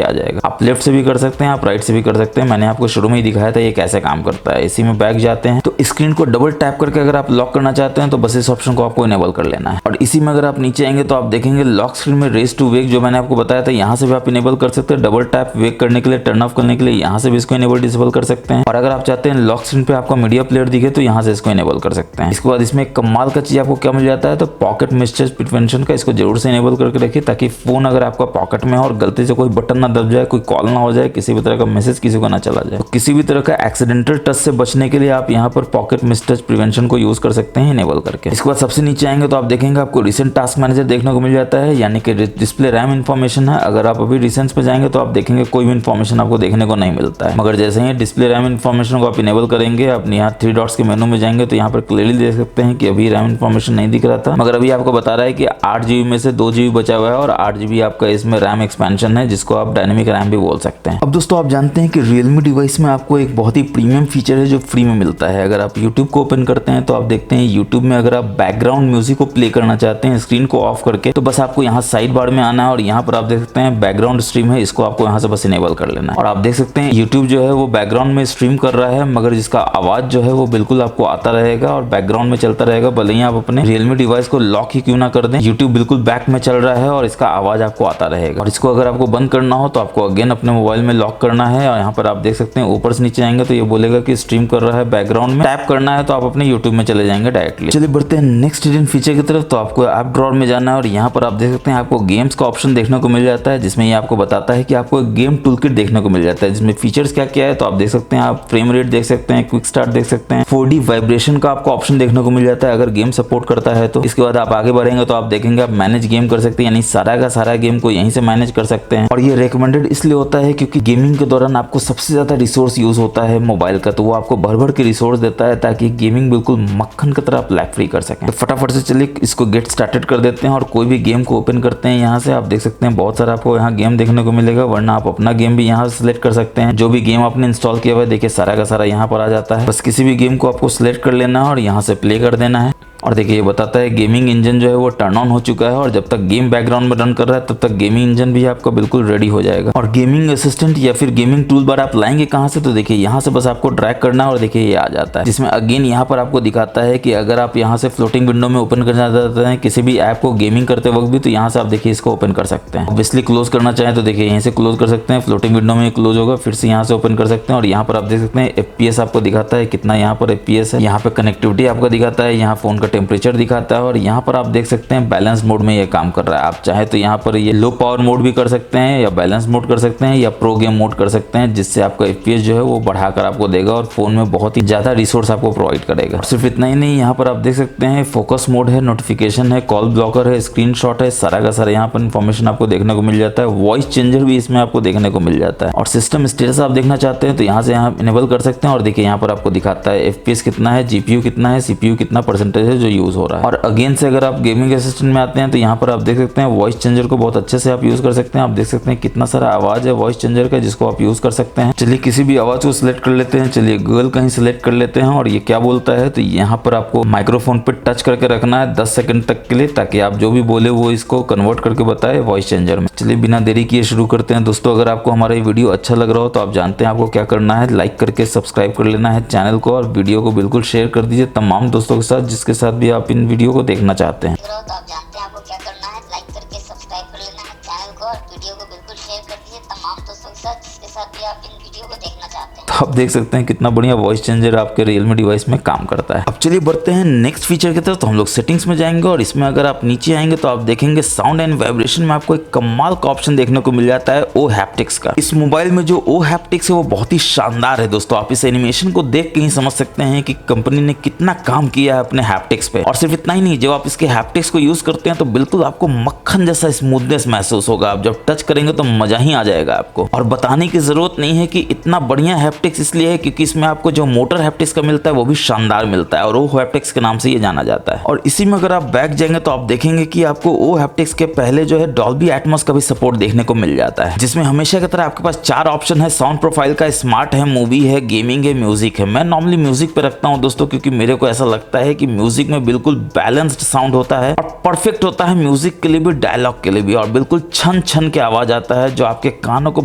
आ जाएगा। आप लेफ्ट से भी कर सकते हैं, आप राइट से भी कर सकते हैं। मैंने आपको शुरू में ही दिखाया था ये कैसे काम करता है। इसी में बैक जाते हैं तो स्क्रीन को डबल टैप करके अगर आप लॉक करना चाहते हैं तो बस इस ऑप्शन को आपको इनेबल कर लेना है। और इसी में अगर आप नीचे आएंगे तो आप देखेंगे लॉक स्क्रीन में रेस टू वेक, जो मैंने आपको बताया था, यहाँ से भी आप इनेबल कर सकते हैं। डबल टैप वेक करने के लिए, टर्न ऑफ करने के लिए यहाँ से भी इसको इनेबल डिसेबल कर सकते हैं। और अगर आप चाहते हैं लॉक स्क्रीन पे आपका मीडिया प्लेयर दिखे तो यहाँ से इसको इनेबल कर सकते हैं। इसके बाद इसमें कमाल का चीज आपको क्या मिल जाता है, तो पॉकेट मैसेज प्रिवेंशन का, इसको जरूर से इनेबल करके रखिए, ताकि फोन अगर आपका पॉकेट में हो और गलती से कोई बटन ना दब जाए, कोई कॉल ना हो जाए, किसी भी तरह का मैसेज किसी को ना चला जाए, तो किसी भी तरह का एक्सीडेंटल टच से बचने के लिए आप यहाँ पर पॉकेट मैसेज प्रिवेंशन को यूज कर सकते हैं इनेबल करके। इसके बाद सबसे नीचे आएंगे तो आप देखेंगे आपको रिसेंट टास्क मैनेजर देखने को मिल जाता है, यानी कि डिस्प्ले रैम इन्फॉर्मेशन है। अगर आप अभी रिसेंट्स पे जाएंगे तो आप देखेंगे कोई भी इन्फॉर्मेशन आपको देखने को नहीं मिलता है, मगर जैसे ही डिस्प्ले रैम इन्फॉर्मेशन को आप इनेबल करेंगे, अपने यहाँ 3 डॉट्स के मेनू में जाएंगे तो यहाँ पर क्लियरली देख सकते हैं कि अभी रैम इन्फॉर्मेशन नहीं दिख रहा था, मगर अभी आपको बता रहा है कि 8 GB में से 2 GB बचा हुआ है, और 8 GB आपका इसमें रैम एक्सपेंशन है, जिसको आप डायनेमिक रैम भी बोल सकते हैं। अब दोस्तों आप जानते हैं कि Realme डिवाइस में आपको एक बहुत ही प्रीमियम फीचर है जो फ्री में मिलता है। अगर आप YouTube को ओपन करते हैं तो आप देखते हैं YouTube में अगर आप बैकग्राउंड म्यूजिक को प्ले करना चाहते हैं स्क्रीन को ऑफ करके, तो बस आपको यहाँ साइड बार में आना है, और यहाँ पर आप देख सकते हैं बैकग्राउंड स्ट्रीम है, इसको आपको यहाँ से बस इनेबल कर लेना है। और आप देख सकते हैं YouTube जो है वो बैकग्राउंड में स्ट्रीम कर रहा है, मगर जिसका आवाज जो है वो बिल्कुल आपको आता रहेगा और बैकग्राउंड में चलता रहेगा, भले ही आप अपने Realme डिवाइस को लॉक ही क्यों ना कर दें, YouTube बिल्कुल बैक में चल रहा है और इसका आवाज आपको आता रहेगा। और इसको अगर आपको बंद करना हो तो आपको अगेन अपने मोबाइल में लॉक करना है, और यहाँ पर आप देख सकते हैं ऊपर से नीचे आएंगे तो ये बोलेगा कि स्ट्रीम कर रहा है बैकग्राउंड में, टैप करना है तो आप अपने YouTube में चले जाएंगे डायरेक्टली। चलिए बढ़ते हैं नेक्स्ट हिडन फीचर की तरफ। तो आपको ऐप ड्रॉअर में जाना है, और यहाँ पर आप देख सकते हैं आपको गेम्स का ऑप्शन देखने को मिल जाता है, जिसमें ये आपको बताता है कि आपको एक गेम टूल किट देखने को मिल जाता है, जिसमें फीचर्स क्या क्या है। तो आप देख सकते हैं, आप फ्रेम रेट देख सकते हैं, क्विक स्टार्ट देख सकते हैं, 4D वाइब्रेशन का आपको ऑप्शन देखने को मिल जाता है अगर गेम सपोर्ट करता है तो। इसके बाद आप आगे बढ़ेंगे तो आप देखेंगे आप मैनेज गेम कर सकते हैं, यानी सारा का सारा गेम को यहीं से मैनेज कर सकते हैं। और ये रिकमेंडेड इसलिए होता है क्योंकि गेमिंग के दौरान आपको सबसे ज्यादा रिसोर्स यूज होता है मोबाइल का, तो वो आपको भर भर के रिसोर्स देता है ताकि गेमिंग बिल्कुल मक्खन की तरह आप लैग फ्री कर सकें। तो फटाफट से चलिए इसको गेट स्टार्टेड कर देते हैं, और कोई भी गेम को ओपन करते हैं। यहाँ से आप देख सकते हैं बहुत सारा आपको यहाँ गेम देखने को मिलेगा, वरना आप अपना गेम भी यहाँ से सिलेक्ट कर सकते हैं। जो भी गेम आपने इंस्टॉल किया हुआ है देखिए सारा का सारा यहाँ पर आ जाता है। बस किसी भी गेम को आपको सिलेक्ट कर लेना है और यहाँ से प्ले कर देना है। और देखिए ये बताता है गेमिंग इंजन जो है वो टर्न ऑन हो चुका है, और जब तक गेम बैकग्राउंड में रन कर रहा है तब तक गेमिंग इंजन भी आपका बिल्कुल रेडी हो जाएगा। और गेमिंग असिस्टेंट या फिर गेमिंग टूल बार आप लाएंगे कहाँ से, तो देखिए यहाँ से बस आपको ड्रैग करना है और देखिए ये आ जाता है, जिसमें अगेन यहाँ पर आपको दिखाता है कि अगर आप यहाँ से फ्लोटिंग विंडो में ओपन करना चाहते हैं किसी भी ऐप को गेमिंग करते वक्त भी, तो यहाँ से आप देखिए इसको ओपन कर सकते हैं। ऑब्वियसली क्लोज करना चाहें तो देखिए यहीं से क्लोज कर सकते हैं, फ्लोटिंग विंडो में क्लोज होगा, फिर से यहाँ से ओपन कर सकते हैं। और यहाँ पर आप देख सकते हैं FPS आपको दिखाता है कितना यहाँ पर FPS है, यहाँ पे कनेक्टिविटी आपको दिखाता है, यहाँ फोन का टेम्परेचर दिखाता है, और यहाँ पर आप देख सकते हैं बैलेंस मोड में ये काम कर रहा है। आप चाहे तो यहाँ पर ये लो पावर मोड भी कर सकते हैं, या बैलेंस मोड कर सकते हैं, या प्रो गेम मोड कर सकते हैं, जिससे आपका FPS जो है वो बढ़ाकर आपको देगा और फोन में बहुत ही ज्यादा रिसोर्स आपको प्रोवाइड करेगा। सिर्फ इतना ही नहीं, यहाँ पर आप देख सकते हैं फोकस मोड है, नोटिफिकेशन है, कॉल ब्लॉकर है, स्क्रीनशॉट है, सारा का सारा यहाँ पर इन्फॉर्मेशन आपको देखने को मिल जाता है। वॉइस चेंजर भी इसमें आपको देखने को मिल जाता है, और सिस्टम स्टेटस आप देखना चाहते हैं तो यहाँ से यहाँ इनेबल कर सकते हैं। और देखिए यहाँ पर आपको दिखाता है FPS कितना है, GPU कितना है, CPU कितना परसेंटेज है जो यूज हो रहा है। और अगेन से अगर आप गेमिंग असिस्टेंट में आते हैं तो यहाँ पर आप देख सकते हैं वॉइस चेंजर को बहुत अच्छे से आप यूज कर सकते हैं। आप देख सकते हैं कितना सारा आवाज है वॉइस चेंजर का जिसको आप यूज कर सकते हैं। चलिए किसी भी आवाज को सिलेक्ट कर लेते हैं, चलिए गूगल कहीं सिलेक्ट कर लेते हैं, और ये क्या बोलता है तो यहाँ पर आपको माइक्रोफोन पे टच करके रखना है 10 सेकंड तक के लिए, ताकि आप जो भी बोले वो इसको कन्वर्ट करके बताए वॉइस चेंजर में। चलिए बिना देरी किए शुरू करते हैं दोस्तों। अगर आपको हमारा ये वीडियो अच्छा लग रहा हो तो आप जानते हैं आपको क्या करना है, लाइक करके सब्सक्राइब कर लेना है चैनल को, और वीडियो को बिल्कुल शेयर कर दीजिए तमाम दोस्तों के साथ जिसके साथ भी आप इन वीडियो को देखना चाहते हैं। तो आप जानते हैं आपको क्या करना है, लाइक करके सब्सक्राइब कर लेना है चैनल को, और वीडियो को बिल्कुल शेयर कर दीजिए तमाम दोस्तों के साथ जिसके साथ भी आप इन वीडियो को देखना चाहते हैं। तो आप देख सकते हैं कितना बढ़िया वॉइस चेंजर आपके रियलमी डिवाइस में काम करता है। अब चलिए बढ़ते हैं नेक्स्ट फीचर की तरफ। तो हम लोग सेटिंग्स में जाएंगे, और इसमें अगर आप नीचे आएंगे तो आप देखेंगे साउंड एंड वाइब्रेशन में आपको एक कमाल का ऑप्शन देखने को मिल जाता है ओ हैप्टिक्स का। इस मोबाइल में जो ओ हैप्टिक्स है वो बहुत ही शानदार है दोस्तों। आप इस एनिमेशन को देख के ही समझ सकते हैं कि कंपनी ने कितना काम किया है अपने हैप्टिक्स पे। और सिर्फ इतना ही नहीं, जब आप इसके हैप्टिक्स को यूज करते हैं तो बिल्कुल आपको मक्खन जैसा स्मूथनेस महसूस होगा। आप जब टच करेंगे तो मजा ही आ जाएगा आपको। और बताने की जरूरत नहीं है कि इतना बढ़िया हैप्टिक्स इसलिए है क्योंकि इसमें आपको जो मोटर हैप्टिक्स का मिलता है वो भी शानदार मिलता है, और ओ हैप्टिक्स के नाम से ये जाना जाता है। और इसी में अगर आप बैक जाएंगे तो आप देखेंगे कि आपको ओ हैप्टिक्स के पहले जो है डॉल्बी एटमॉस का भी सपोर्ट देखने को मिल जाता है, जिसमें हमेशा की तरह आपके पास 4 ऑप्शन है साउंड प्रोफाइल का, स्मार्ट है, मूवी है, गेमिंग है, म्यूजिक है। मैं नॉर्मली म्यूजिक पे रखता हूं दोस्तों, क्योंकि मेरे को ऐसा लगता है कि म्यूजिक में बिल्कुल बैलेंस्ड साउंड होता है और परफेक्ट होता है म्यूजिक के लिए भी, डायलॉग के लिए भी, और बिल्कुल छन छन के आवाज आता है जो आपके कानों को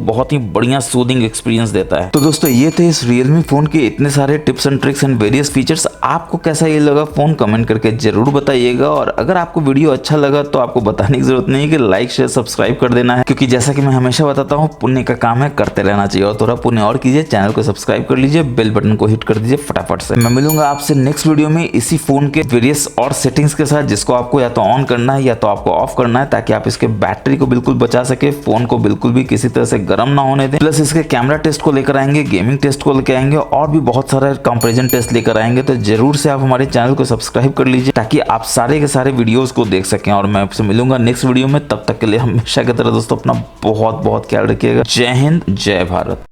बहुत ही बढ़िया सूदिंग एक्सपीरियंस देता है। तो दोस्तों ये थे इस रियलमी फोन के इतने सारे tips and tricks and various features. आपको कैसा ये लगा फोन कमेंट करके जरूर बताइएगा, और अगर आपको वीडियो अच्छा लगा तो आपको बताने की जरूरत नहीं है कि लाइक शेयर सब्सक्राइब कर देना है, क्योंकि जैसा कि मैं हमेशा बताता हूँ पुण्य का काम है करते रहना चाहिए। और थोड़ा पुण्य और कीजिए, चैनल को सब्सक्राइब कर लीजिए, बेल बटन को हिट कर दीजिए फटाफट से। मैं मिलूंगा आपसे नेक्स्ट वीडियो में इसी फोन के वेरियस और सेटिंग्स के साथ, जिसको आपको या तो ऑन करना है या तो आपको ऑफ करना है, ताकि आप इसके बैटरी को बिल्कुल बचा सके, फोन को बिल्कुल भी किसी तरह से गर्म ना होने दें। प्लस इसके कैमरा टेस्ट को लेकर आएंगे, गेमिंग टेस्ट को लेकर आएंगे, और भी बहुत सारे कंपैरिजन टेस्ट लेकर आएंगे। तो जरूर से आप हमारे चैनल को सब्सक्राइब कर लीजिए ताकि आप सारे के सारे वीडियोस को देख सकें। और मैं आपसे मिलूंगा नेक्स्ट वीडियो में, तब तक के लिए हमेशा की तरह दोस्तों अपना बहुत बहुत ख्याल रखिएगा। जय हिंद, जय भारत।